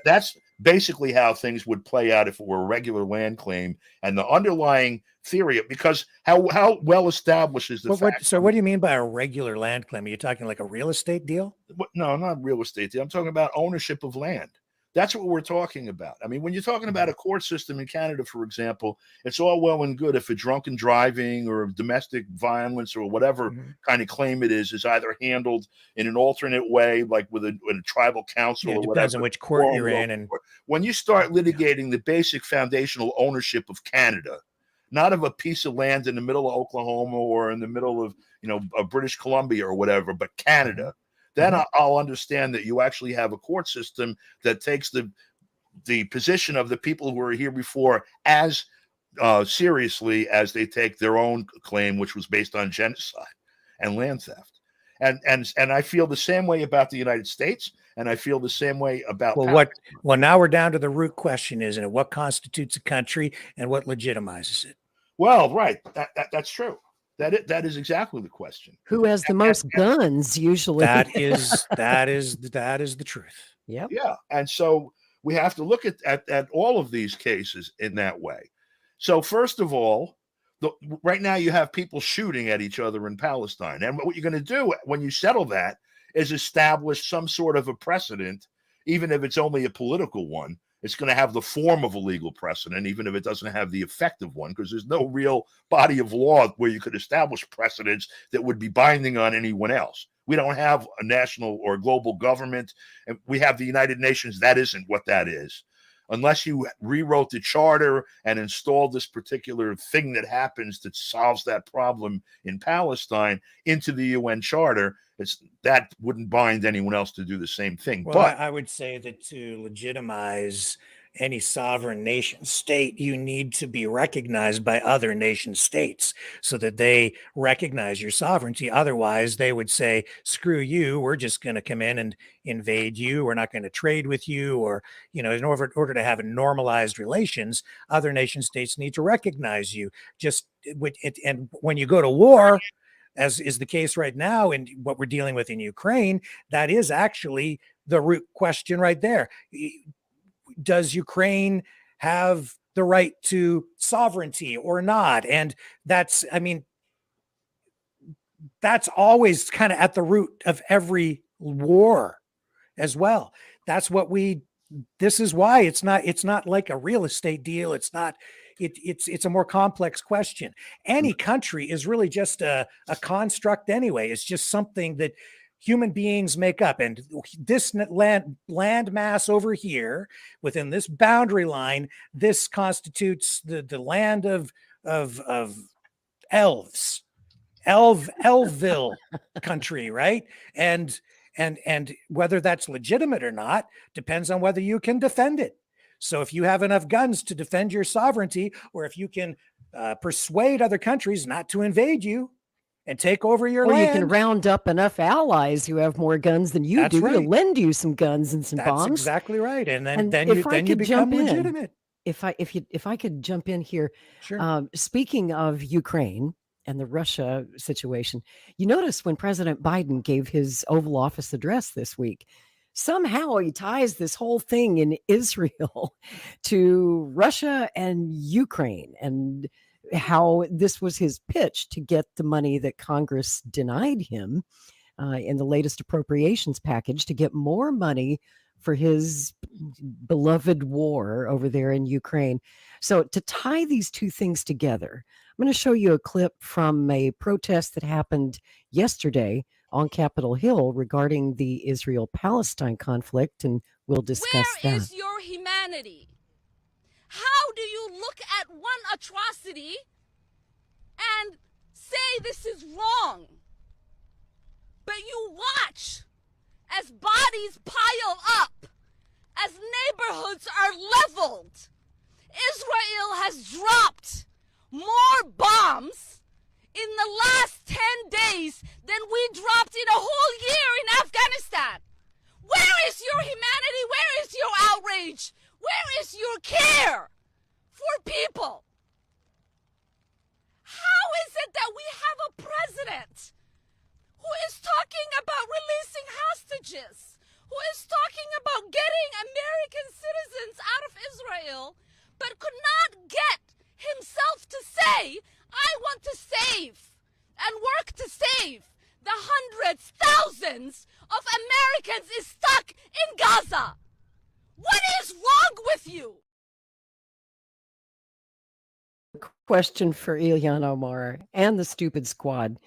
That's basically how things would play out if it were a regular land claim. And the underlying theory, because how well established is the fact. So what do you mean by a regular land claim? Are you talking like a real estate deal? No, not real estate deal. I'm talking about ownership of land. That's what we're talking about. I mean, when you're talking about a court system in Canada, for example, it's all well and good if a drunken driving or domestic violence or whatever kind of claim it is either handled in an alternate way, like with a tribal council or whatever. It depends on which court you're in. And when you start litigating the basic foundational ownership of Canada, not of a piece of land in the middle of Oklahoma or in the middle of, British Columbia or whatever, but Canada, then I'll understand that you actually have a court system that takes the position of the people who were here before as seriously as they take their own claim, which was based on genocide and land theft. And I feel the same way about the United States, and I feel the same way about Well, now we're down to the root question, isn't it? What constitutes a country and what legitimizes it? Well, right. That's true. That is exactly the question. Who has the most guns usually? That is the truth. Yep. Yeah. And so we have to look at all of these cases in that way. So first of all, right now you have people shooting at each other in Palestine. And what you're going to do when you settle that is establish some sort of a precedent, even if it's only a political one. It's going to have the form of a legal precedent, even if it doesn't have the effect of one, because there's no real body of law where you could establish precedents that would be binding on anyone else. We don't have a national or global government, and we have the United Nations. That isn't what that is. Unless you rewrote the charter and installed this particular thing that happens that solves that problem in Palestine into the UN charter, that wouldn't bind anyone else to do the same thing. Well, but I would say that to legitimize any sovereign nation state, you need to be recognized by other nation states so that they recognize your sovereignty. Otherwise, they would say, screw you, we're just going to come in and invade you. We're not going to trade with you. Or, in order to have normalized relations, other nation states need to recognize you. And when you go to war, as is the case right now in what we're dealing with in Ukraine, that is actually the root question right there. Does Ukraine have the right to sovereignty or not? And that's always kind of at the root of every war as well. This is why it's not like a real estate deal. It's not. It's a more complex question. Any country is really just a construct anyway. It's just something that human beings make up. And this land mass over here within this boundary line, this constitutes the land of elves, Elville country, right? And whether that's legitimate or not depends on whether you can defend it. So if you have enough guns to defend your sovereignty, or if you can persuade other countries not to invade you and take over your land. Or you can round up enough allies who have more guns than you do to lend you some guns and some bombs. That's exactly right. And then you become legitimate. If I could jump in here. Sure. Speaking of Ukraine and the Russia situation, you notice when President Biden gave his Oval Office address this week, somehow he ties this whole thing in Israel to Russia and Ukraine, and how this was his pitch to get the money that Congress denied him in the latest appropriations package, to get more money for his beloved war over there in Ukraine. So to tie these two things together, I'm going to show you a clip from a protest that happened yesterday on Capitol Hill regarding the Israel-Palestine conflict, and we'll discuss that. Where is your humanity? How do you look at one atrocity and say this is wrong? But you watch as bodies pile up, as neighborhoods are leveled. Israel has dropped more bombs in the last 10 10 days than we dropped in a whole year in Afghanistan. Where is your humanity? Where is your outrage? Where is your care for people? How is it that we have a president who is talking about releasing hostages, who is talking about getting American citizens out of Israel, but could not get himself to say, I want to save and work to save the hundreds, thousands of Americans is stuck in Gaza? What is wrong with you? Question for Ilhan Omar and the stupid squad.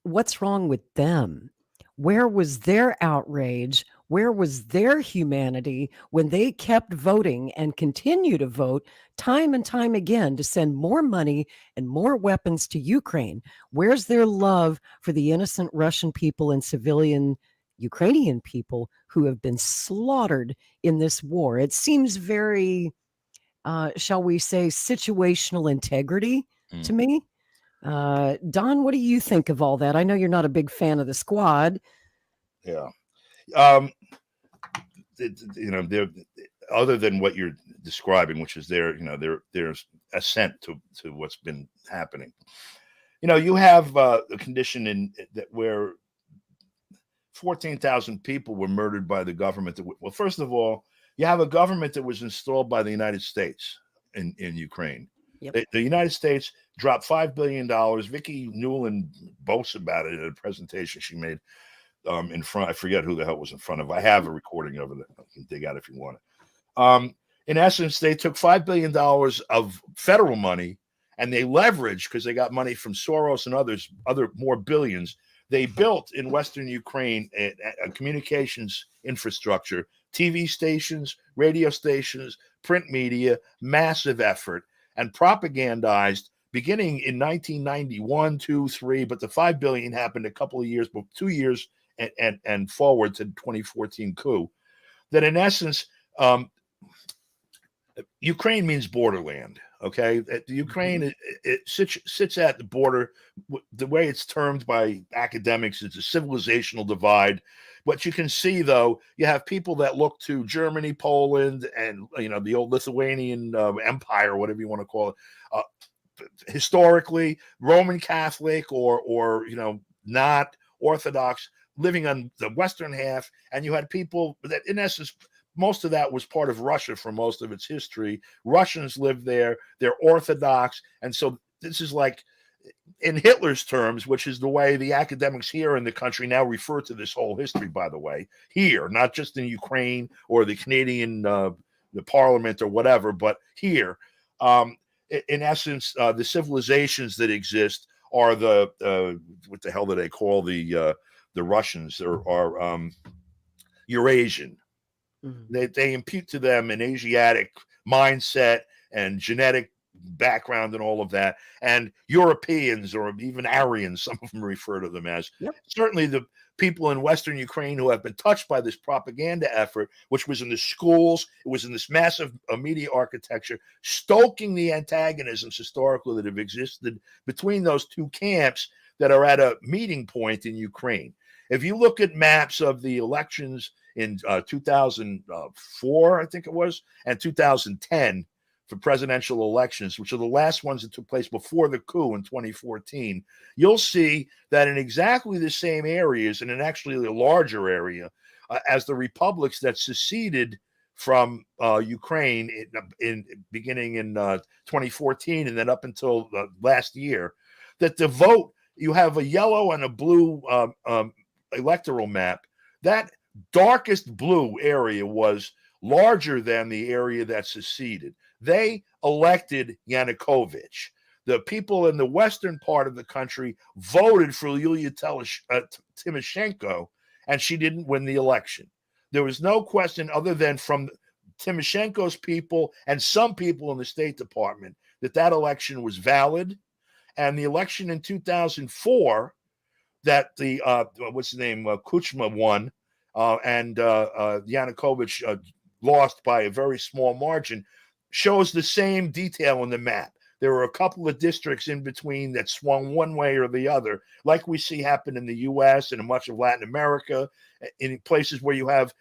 What's wrong with them? Where was their outrage? Where was their humanity when they kept voting and continue to vote time and time again to send more money and more weapons to Ukraine? Where's their love for the innocent Russian people and civilian Ukrainian people who have been slaughtered in this war? It seems very, shall we say, situational integrity to me. Don, what do you think of all that? I know you're not a big fan of the squad. Yeah. There, other than what you're describing, which is there's assent to what's been happening. You have a condition in that where 14,000 people were murdered by the government. Well, first of all, you have a government that was installed by the United States in Ukraine. Yep. The United States dropped $5 billion. Vicki Newland boasts about it in a presentation she made in front. I forget who the hell was in front of. I have a recording of it. I can dig out if you want it. In essence, they took $5 billion of federal money and they leveraged, because they got money from Soros and other more billions. They built in Western Ukraine a communications infrastructure, TV stations, radio stations, print media, massive effort, and propagandized beginning in 1991, 2, 3, but the $5 billion happened a couple of years, but 2 years and forward to 2014 coup. That in essence, Ukraine means borderland. Okay, Ukraine it sits at the border. The way it's termed by academics, it's a civilizational divide. What you can see, though, you have people that look to Germany, Poland, and the old Lithuanian Empire, whatever you want to call it. Historically, Roman Catholic or not Orthodox, living on the western half, and you had people that, in essence, most of that was part of Russia for most of its history. Russians lived there. They're Orthodox. And so this is like, in Hitler's terms, which is the way the academics here in the country now refer to this whole history, by the way, here, not just in Ukraine or the Canadian the parliament or whatever, but here. In essence, the civilizations that exist are the, what the hell do they call the Russians, are Eurasian. Mm-hmm. They impute to them an Asiatic mindset and genetic background and all of that. And Europeans, or even Aryans, some of them refer to them as. Yep. Certainly the people in Western Ukraine who have been touched by this propaganda effort, which was in the schools, it was in this massive media architecture, stoking the antagonisms historically that have existed between those two camps that are at a meeting point in Ukraine. If you look at maps of the elections in 2004, I think it was, and 2010 for presidential elections, which are the last ones that took place before the coup in 2014, you'll see that in exactly the same areas, and in actually a larger area, as the republics that seceded from Ukraine in beginning in 2014 and then up until last year, that the vote, you have a yellow and a blue electoral map. That darkest blue area was larger than the area that seceded. They elected Yanukovych. The people in the western part of the country voted for Yulia Tymoshenko, and she didn't win the election. There was no question, other than from Tymoshenko's people and some people in the State Department, that election was valid. And the election in 2004, that the what's the name, Kuchma won, and Yanukovych lost by a very small margin, shows the same detail in the map. there were a couple of districts in between that swung one way or the other, like we see happen in the U.S. and in much of Latin America, in places where you have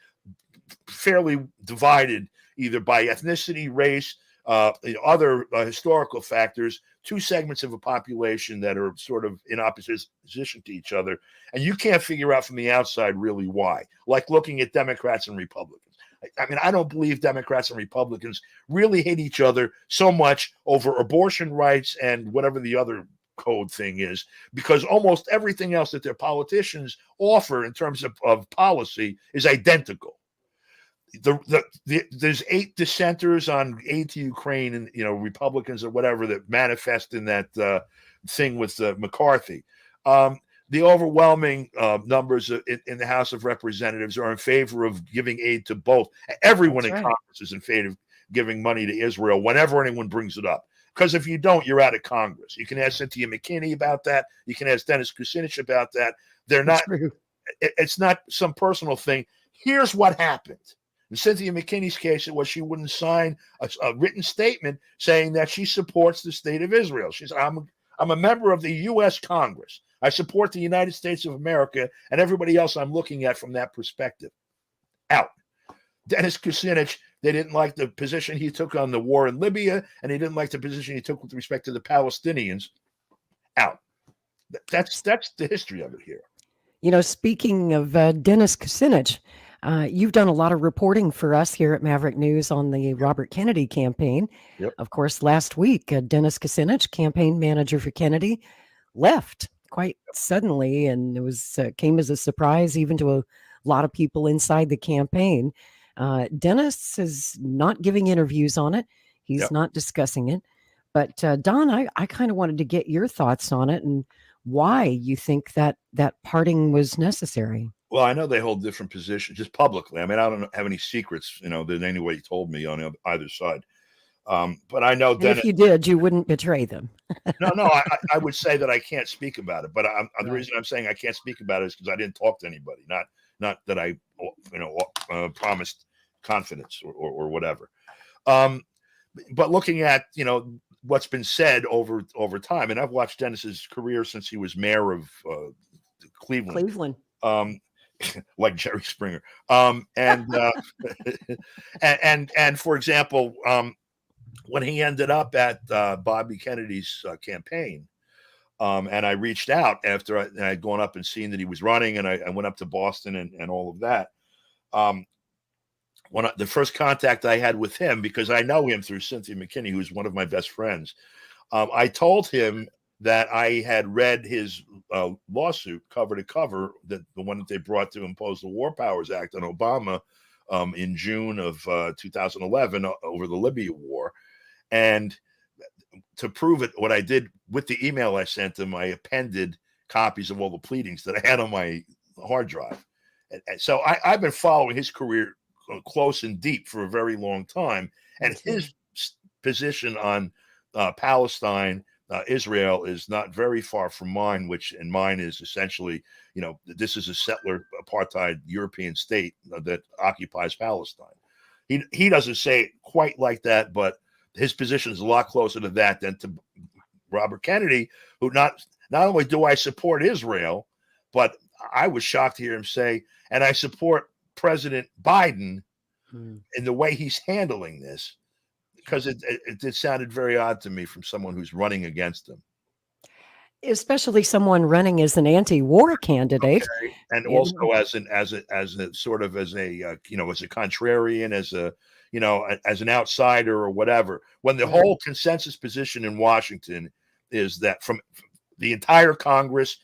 fairly divided either by ethnicity, race, other historical factors, two segments of a population that are sort of in opposition to each other. And you can't figure out from the outside really why, like looking at Democrats and Republicans. I mean, I don't believe Democrats and Republicans really hate each other so much over abortion rights and whatever the other code thing is, because almost everything else that their politicians offer in terms of policy is identical. There's 8 dissenters on aid to Ukraine, and Republicans or whatever that manifest in that thing with McCarthy. The overwhelming numbers in the House of Representatives are in favor of giving aid to both. Everyone in Congress is in favor of giving money to Israel whenever anyone brings it up. Because if you don't, you're out of Congress. You can ask Cynthia McKinney about that. You can ask Dennis Kucinich about that. They're not. It's not some personal thing. Here's what happened. In Cynthia McKinney's case, it was she wouldn't sign a written statement saying that she supports the state of Israel. She said, I'm a member of the U.S. Congress. I support the United States of America and everybody else I'm looking at from that perspective. Out. Dennis Kucinich, they didn't like the position he took on the war in Libya, and they didn't like the position he took with respect to the Palestinians. Out. That's the history of it here. Speaking of Dennis Kucinich, you've done a lot of reporting for us here at Maverick News on the Robert Kennedy campaign. Yep. Of course, last week, Dennis Kucinich, campaign manager for Kennedy, left quite suddenly, and it was came as a surprise even to a lot of people inside the campaign. Dennis is not giving interviews on it. He's not discussing it. But Don, I kind of wanted to get your thoughts on it and why you think that parting was necessary. Well, I know they hold different positions just publicly. I mean, I don't have any secrets, that anybody told me on either side. But I know that if you did, you wouldn't betray them. No, I would say that I can't speak about it. But the reason I'm saying I can't speak about it is because I didn't talk to anybody. Not that I, promised confidence or whatever. But looking at what's been said over time, and I've watched Dennis's career since he was mayor of Cleveland. Like Jerry Springer. And for example, when he ended up at Bobby Kennedy's campaign, and I reached out after I had gone up and seen that he was running, and I went up to Boston and all of that. The first contact I had with him, because I know him through Cynthia McKinney, who's one of my best friends, I told him that I had read his lawsuit cover to cover, the one that they brought to impose the War Powers Act on Obama in June of 2011 over the Libya war. And to prove it, what I did with the email I sent him, I appended copies of all the pleadings that I had on my hard drive. And so I've been following his career close and deep for a very long time. And his position on Palestine, Israel, is not very far from mine, and mine is essentially, this is a settler apartheid European state that occupies Palestine. He doesn't say it quite like that, but his position is a lot closer to that than to Robert Kennedy, who not only do I support Israel, but I was shocked to hear him say, and I support President Biden in the way he's handling this, because it sounded very odd to me from someone who's running against him. Especially someone running as an anti-war candidate, okay. And also as a contrarian, as an outsider or whatever. When the whole consensus position in Washington is that from the entire Congress,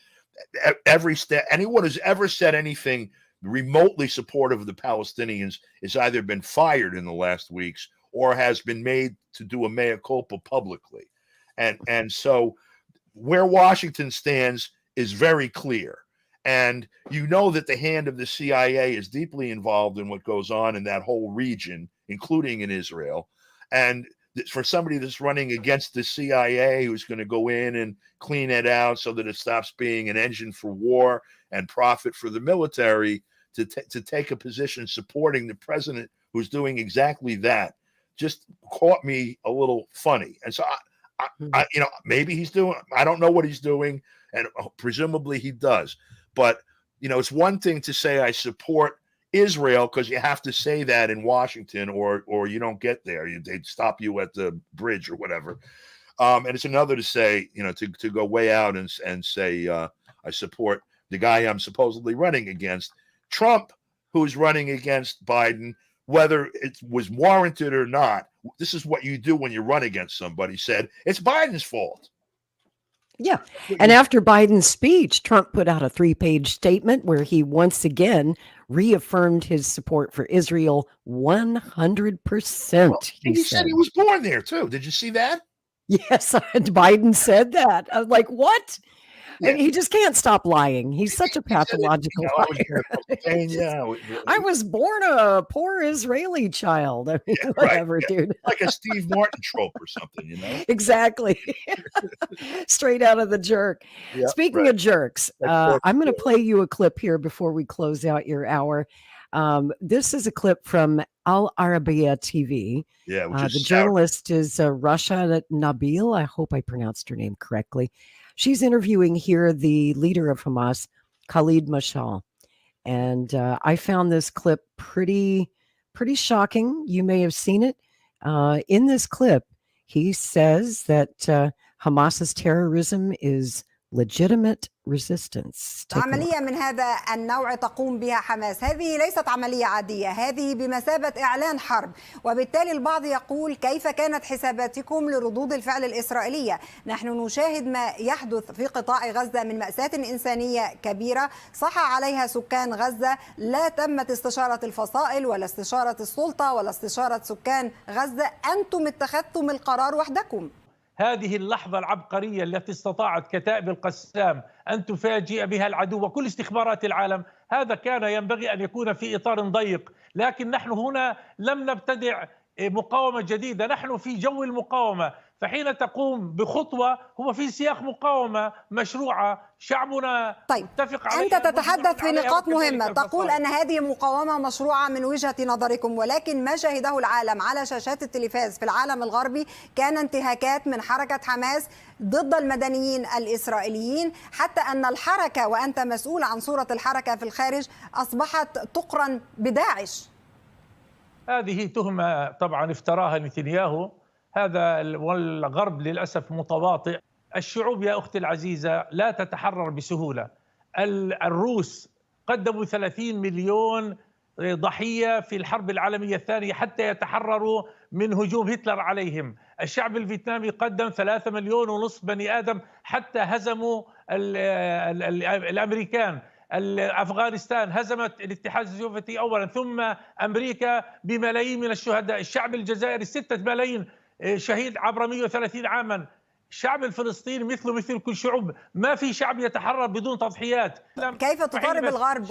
anyone who's ever said anything remotely supportive of the Palestinians has either been fired in the last weeks or has been made to do a mea culpa publicly. And so where Washington stands is very clear. And that the hand of the CIA is deeply involved in what goes on in that whole region, including in Israel. And for somebody that's running against the CIA, who's going to go in and clean it out so that it stops being an engine for war and profit for the military, to take a position supporting the president who's doing exactly that, just caught me a little funny. And so maybe he's doing, I don't know what he's doing, and presumably he does. But, it's one thing to say I support Israel, because you have to say that in Washington or you don't get there. They'd stop you at the bridge or whatever. And it's another to say, to go way out and say I support the guy I'm supposedly running against. Trump, who's running against Biden, whether it was warranted or not, this is what you do when you run against somebody, said it's Biden's fault. Yeah. And after Biden's speech, Trump put out a 3-page statement where he once again reaffirmed his support for Israel 100%. Well, he said he was born there too. Did you see that? Yes, Biden said that. I was like, what? Yeah. And he just can't stop lying. He's such a pathological liar. I was born a poor Israeli child. I mean, whatever, dude. Like a Steve Martin trope or something, Exactly. Straight out of The Jerk. Yep, Speaking of jerks, I'm going to play you a clip here before we close out your hour. This is a clip from Al Arabiya TV. Yeah, the journalist is Rasha Nabil. I hope I pronounced her name correctly. She's interviewing here the leader of Hamas, Khalid Mashal. And I found this clip pretty shocking. You may have seen it. In this clip, he says that Hamas's terrorism is legitimate resistance. عملية من هذا النوع تقوم بها حماس، هذه ليست عملية عادية، هذه بمثابة إعلان حرب، وبالتالي البعض يقول كيف كانت حساباتكم لردود الفعل الإسرائيلية؟ نحن نشاهد ما يحدث في قطاع غزة من مأساة إنسانية كبيرة صح عليها سكان غزة، لا تمت استشارة الفصائل ولا استشارة السلطة ولا استشارة سكان غزة، أنتم اتخذتم القرار وحدكم. هذه اللحظة العبقرية التي استطاعت كتائب القسام أن تفاجئ بها العدو وكل استخبارات العالم، هذا كان ينبغي أن يكون في إطار ضيق، لكن نحن هنا لم نبتدع مقاومة جديدة، نحن في جو المقاومة، فحين تقوم بخطوة هو في سياق مقاومة مشروعة شعبنا اتفق عليها. أنت تتحدث في نقاط مهمة، تقول أن هذه مقاومة مشروعة من وجهة نظركم، ولكن ما شهده العالم على شاشات التلفاز في العالم الغربي كان انتهاكات من حركة حماس ضد المدنيين الإسرائيليين، حتى أن الحركة وأنت مسؤول عن صورة الحركة في الخارج أصبحت تقرن بداعش. هذه تهمة طبعا افتراها نتنياهو، هذا والغرب للأسف متواطئ. الشعوب يا أختي العزيزة لا تتحرر بسهولة. الروس قدموا 30 مليون ضحية في الحرب العالمية الثانية حتى يتحرروا من هجوم هتلر عليهم. الشعب الفيتنامي قدم 3 مليون ونصف بني آدم حتى هزموا الأمريكان. أفغانستان هزمت الاتحاد السوفيتي أولا، ثم أمريكا بملايين من الشهداء. الشعب الجزائري 6 ملايين شهيد عبر 130 عاما. الشعب الفلسطيني مثله مثل كل شعوب، ما في شعب يتحرر بدون تضحيات. كيف تطالب الغرب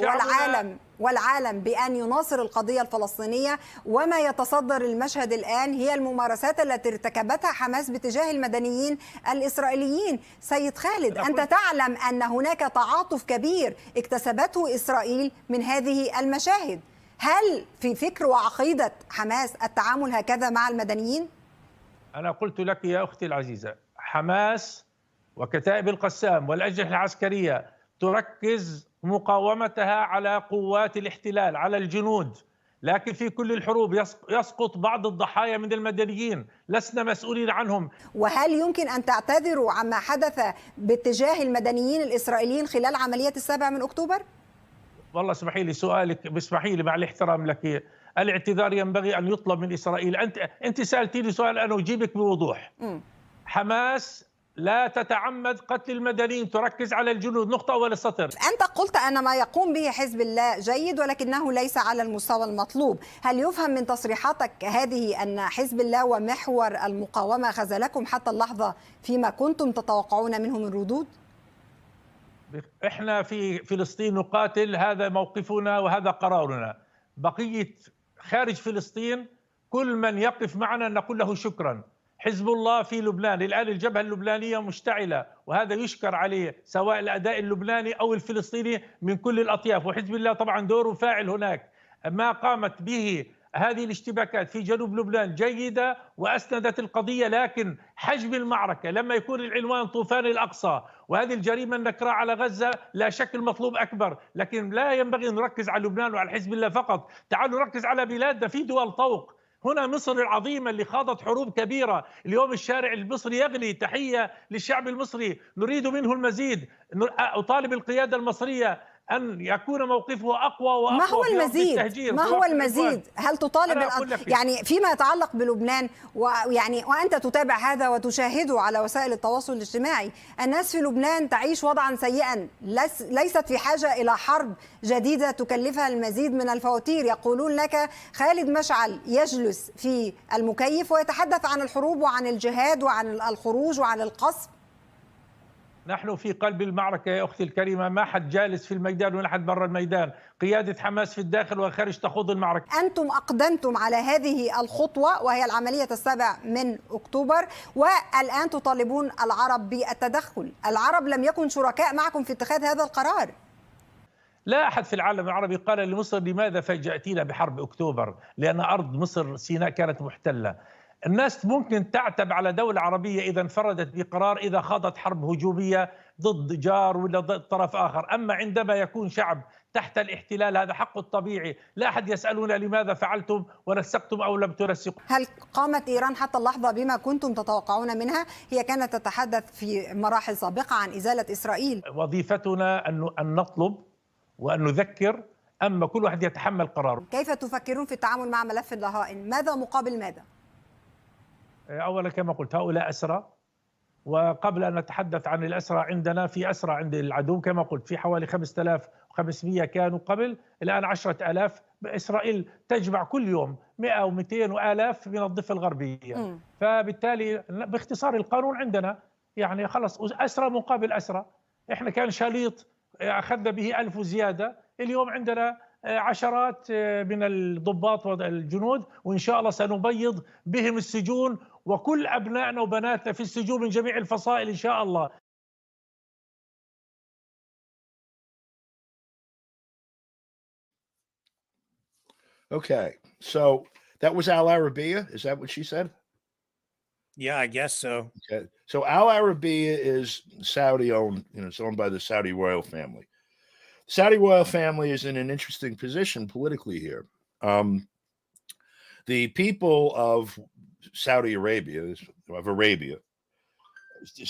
والعالم بأن يناصر القضية الفلسطينية، وما يتصدر المشهد الآن هي الممارسات التي ارتكبتها حماس باتجاه المدنيين الإسرائيليين؟ سيد خالد، أنت تعلم أن هناك تعاطف كبير اكتسبته إسرائيل من هذه المشاهد. هل في فكر وعقيدة حماس التعامل هكذا مع المدنيين؟ أنا قلت لك يا أختي العزيزة، حماس وكتائب القسام والأجنحة العسكرية تركز مقاومتها على قوات الاحتلال، على الجنود، لكن في كل الحروب يسقط بعض الضحايا من المدنيين، لسنا مسؤولين عنهم. وهل يمكن أن تعتذروا عما حدث باتجاه المدنيين الإسرائيليين خلال عملية 7 أكتوبر؟ والله اسمحي لي سؤالك، اسمحي لي مع الاحترام لك، الاعتذار ينبغي أن يطلب من إسرائيل. أنت سألتيني سؤال أنا أجيبك بوضوح. حماس لا تتعمد قتل المدنيين، تركز على الجنود، نقطة أول السطر. أنت قلت أن ما يقوم به حزب الله جيد ولكنه ليس على المستوى المطلوب. هل يفهم من تصريحاتك هذه أن حزب الله ومحور المقاومة خذلكم حتى اللحظة فيما كنتم تتوقعون منه من ردود؟ إحنا في فلسطين نقاتل، هذا موقفنا وهذا قرارنا. بقية خارج فلسطين كل من يقف معنا نقول له شكرا. حزب الله في لبنان الآن الجبهة اللبنانية مشتعلة، وهذا يشكر عليه سواء الأداء اللبناني أو الفلسطيني من كل الأطياف، وحزب الله طبعا دوره فاعل هناك. ما قامت به هذه الاشتباكات في جنوب لبنان جيدة وأسندت القضية، لكن حجم المعركة لما يكون العنوان طوفان الأقصى وهذه الجريمة النكراء على غزة لا شك المطلوب أكبر، لكن لا ينبغي أن نركز على لبنان وعلى حزب الله فقط. تعالوا نركز على بلادنا، في دول طوق. هنا مصر العظيمة اللي خاضت حروب كبيرة، اليوم الشارع المصري يغلي. تحية للشعب المصري، نريد منه المزيد. أطالب القيادة المصرية أن يكون موقفه أقوى وأقوى. ما هو المزيد؟ ما هو المزيد؟ هل تطالب يعني فيما يتعلق بلبنان وأنت تتابع هذا وتشاهده على وسائل التواصل الاجتماعي، الناس في لبنان تعيش وضعا سيئا، ليست في حاجة إلى حرب جديدة تكلفها المزيد من الفواتير. يقولون لك خالد مشعل يجلس في المكيف ويتحدث عن الحروب وعن الجهاد وعن الخروج وعن القصف. نحن في قلب المعركة يا أختي الكريمة، ما حد جالس في الميدان ولا حد برا الميدان، قيادة حماس في الداخل والخارج تخوض المعركة. أنتم أقدمتم على هذه الخطوة وهي العملية 7 أكتوبر، والآن تطالبون العرب بالتدخل. العرب لم يكن شركاء معكم في اتخاذ هذا القرار. لا أحد في العالم العربي قال لمصر لماذا فاجأتينا بحرب أكتوبر، لأن أرض مصر سيناء كانت محتلة. الناس ممكن تعتب على دولة عربية إذا انفردت بقرار إذا خاضت حرب هجومية ضد جار ولا ضد طرف آخر، أما عندما يكون شعب تحت الاحتلال هذا حقه الطبيعي. لا أحد يسألنا لماذا فعلتم ونسقتم أو لم تنسقوا. هل قامت إيران حتى اللحظة بما كنتم تتوقعون منها؟ هي كانت تتحدث في مراحل سابقة عن إزالة إسرائيل. وظيفتنا أن نطلب وأن نذكر، أما كل واحد يتحمل قراره. كيف تفكرون في التعامل مع ملف الرهائن؟ ماذا مقابل ماذا؟ أولا كما قلت هؤلاء أسرى، وقبل أن نتحدث عن الأسرى عندنا في أسرى عند العدو كما قلت في حوالي 5500 كانوا قبل، الآن 10,000. إسرائيل تجمع كل يوم 100 و200 وآلاف من الضفة الغربية. فبالتالي باختصار القانون عندنا يعني خلص أسرى مقابل أسرى. إحنا كان شاليط أخذنا به 1000 وزيادة، اليوم عندنا عشرات من الضباط والجنود، وإن شاء الله سنبيض بهم السجون وكل أبنائنا وبناتنا في السجون من جميع الفصائل إن شاء الله. Okay, so that was Al Arabiya. Is that what she said? Yeah, I guess so. Okay, so Al Arabiya is Saudi-owned. It's owned by the Saudi royal family. The Saudi royal family is in an interesting position politically here. The people of Saudi Arabia,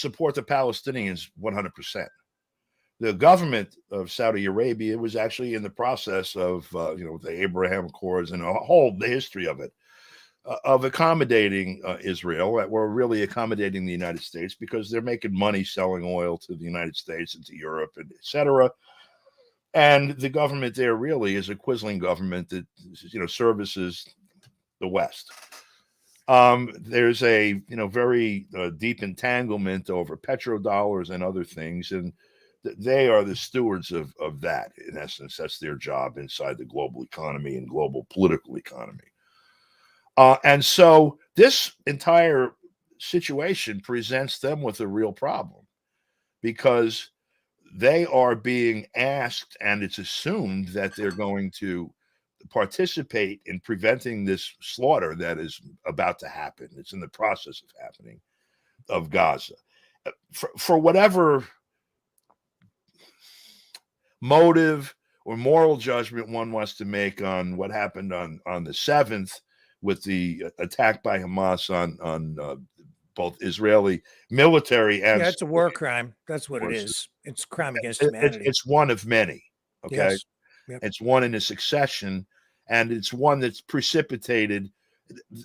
support the Palestinians 100%. The government of Saudi Arabia was actually in the process of, the Abraham Accords and the history of it, of accommodating Israel. That were really accommodating the United States because they're making money selling oil to the United States and to Europe, and et cetera. And the government there really is a Quisling government that, services the West. There's a, very deep entanglement over petrodollars and other things. And they are the stewards of that. In essence, that's their job inside the global economy and global political economy. And so this entire situation presents them with a real problem because they are being asked, and it's assumed that they're going to participate in preventing this slaughter that is about to happen. It's in the process of happening of Gaza. For whatever motive or moral judgment one wants to make on what happened on the 7th with the attack by Hamas on both Israeli military and it's a war crime. That's what it is. It's a crime against humanity. It's one of many. Okay, yes. Yep. It's one in a succession, and it's one that's precipitated.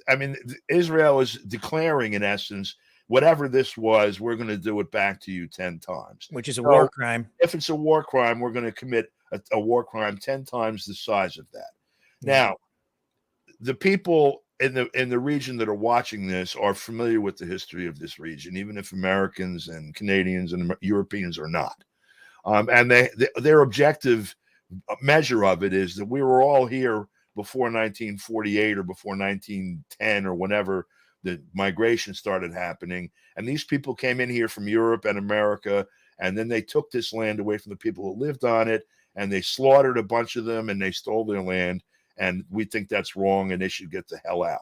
I mean, Israel is declaring, in essence, whatever this was, we're going to do it back to you 10 times. Which is a war crime. If it's a war crime, we're going to commit a war crime 10 times the size of that. Yeah. Now, the people in the region that are watching this are familiar with the history of this region, even if Americans and Canadians and Europeans are not. And their objective measure of it is that we were all here before 1948 or before 1910 or whenever the migration started happening. And these people came in here from Europe and America, and then they took this land away from the people who lived on it, and they slaughtered a bunch of them, and they stole their land. and we think that's wrong, and they should get the hell out.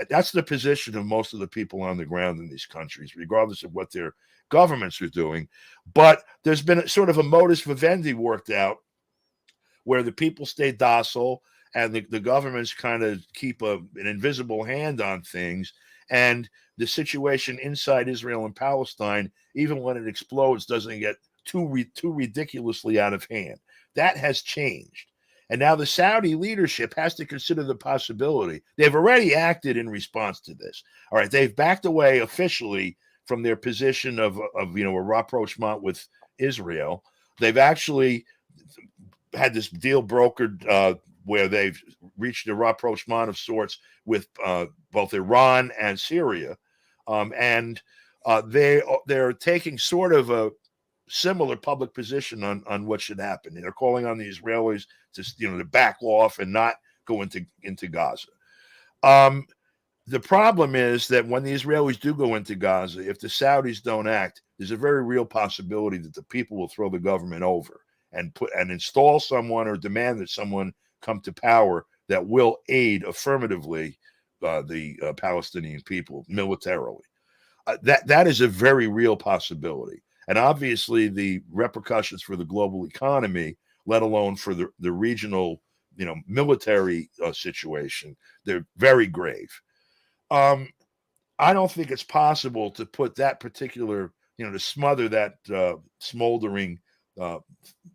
That's the position of most of the people on the ground in these countries, regardless of what their governments are doing. But there's been sort of a modus vivendi worked out where the people stay docile and the governments kind of keep an invisible hand on things. And the situation inside Israel and Palestine, even when it explodes, doesn't get too ridiculously out of hand. That has changed. And now the Saudi leadership has to consider the possibility. They've already acted in response to this. All right, they've backed away officially from their position of a rapprochement with Israel. They've actually had this deal brokered where they've reached a rapprochement of sorts with both Iran and Syria, and they're taking sort of a similar public position on what should happen. They're calling on the Israelis to back off and not go into Gaza. The problem is that when the Israelis do go into Gaza, if the Saudis don't act, there's a very real possibility that the people will throw the government over and install someone or demand that someone come to power that will aid affirmatively the Palestinian people militarily. That is a very real possibility. And obviously the repercussions for the global economy, let alone for the regional, military situation, they're very grave. I don't think it's possible to put that particular, to smother that smoldering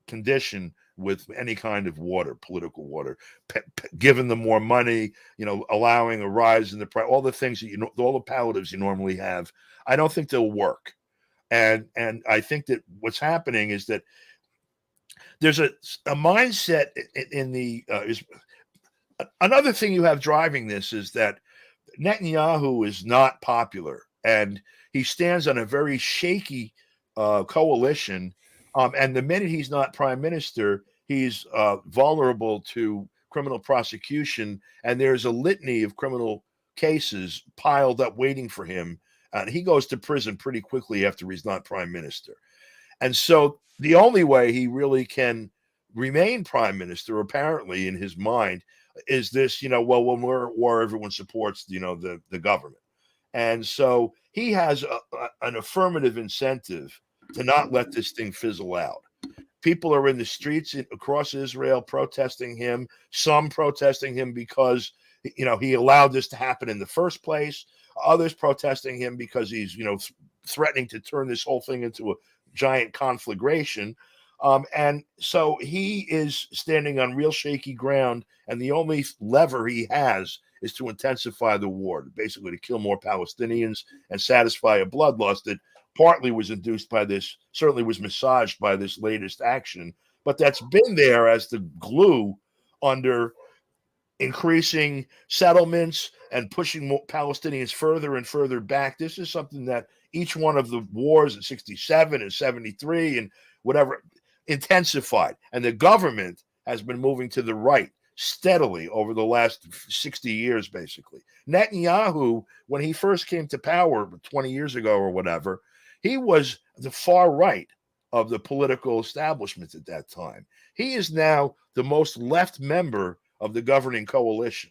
condition with any kind of water, political water, giving them more money, allowing a rise in the price, all the things that all the palliatives you normally have. I don't think they'll work. And I think that what's happening is that there's a mindset in the another thing you have driving this is that Netanyahu is not popular, and he stands on a very shaky coalition. And the minute he's not prime minister, he's vulnerable to criminal prosecution, and there's a litany of criminal cases piled up waiting for him. And he goes to prison pretty quickly after he's not prime minister. And so the only way he really can remain prime minister, apparently in his mind, is this, well, when we're at war, everyone supports, the government. And so he has an affirmative incentive to not let this thing fizzle out. People are in the streets across Israel protesting him, some protesting him because, he allowed this to happen in the first place. Others protesting him because he's, threatening to turn this whole thing into a giant conflagration. And so he is standing on real shaky ground, and the only lever he has is to intensify the war, basically to kill more Palestinians and satisfy a bloodlust that partly was induced by this, certainly was massaged by this latest action, but that's been there as the glue under increasing settlements and pushing more Palestinians further and further back. This is something that each one of the wars in 67 and 73 and whatever intensified. And the government has been moving to the right steadily over the last 60 years, basically. Netanyahu, when he first came to power 20 years ago or whatever, he was the far right of the political establishment at that time. He is now the most left member of the governing coalition.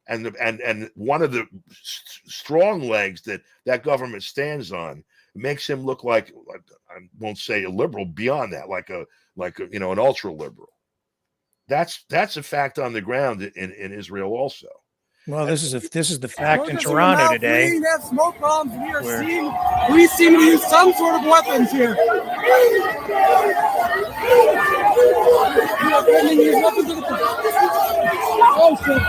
And one of the strong legs that government stands on makes him look like, I won't say a liberal, beyond that, like a an ultra liberal. That's a fact on the ground in Israel also. Well, this is the fact in Toronto today. We have smoke bombs. We seem to use some sort of weapons here. Oh shit!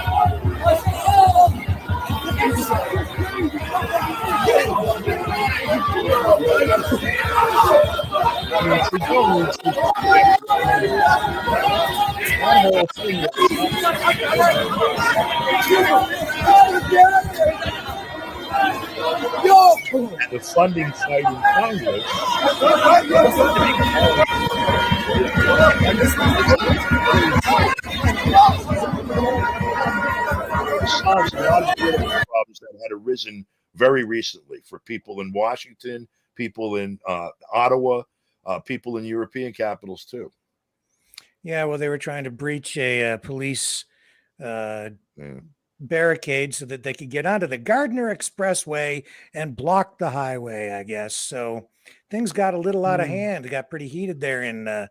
The funding side in Congress. Solves a lot of political problems that had arisen very recently for people in Washington, people in Ottawa, people in European capitals too. Yeah, well, they were trying to breach a police barricade so that they could get onto the Gardner Expressway and block the highway, I guess. So things got a little out of hand. It got pretty heated there in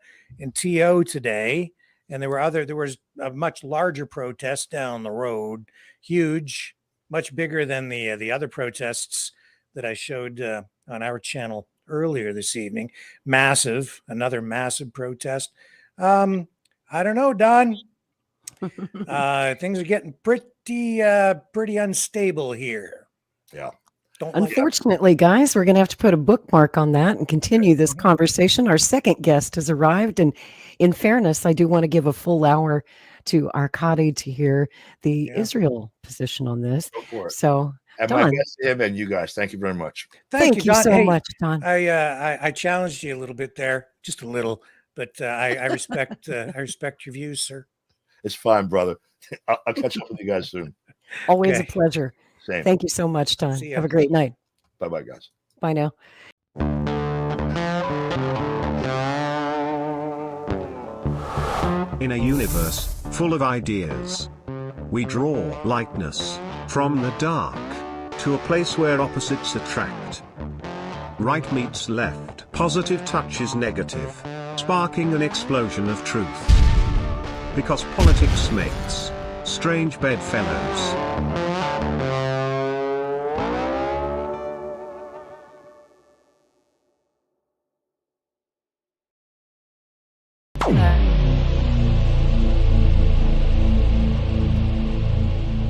TO today. And there was a much larger protest down the road, huge, much bigger than the other protests that I showed on our channel earlier this evening. Another massive protest. I don't know, Don. Things are getting pretty unstable here. Yeah. Unfortunately, guys, we're going to have to put a bookmark on that and continue this conversation. Our second guest has arrived, and in fairness, I do want to give a full hour to Arkady to hear the Israel position on this. Go for it. So, and Don, my guest, him and you guys, thank you very much. Thank you Don. so much, Don. I challenged you a little bit there, just a little, but I respect I respect your views, sir. It's fine, brother. I'll catch up with you guys soon. Always a pleasure. Same. Thank you so much, Don. See ya. Have a great night. Bye-bye, guys. Bye now. In a universe full of ideas, we draw lightness from the dark to a place where opposites attract. Right meets left, positive touches negative, sparking an explosion of truth. Because politics makes strange bedfellows.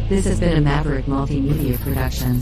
This has been a Maverick Multimedia production.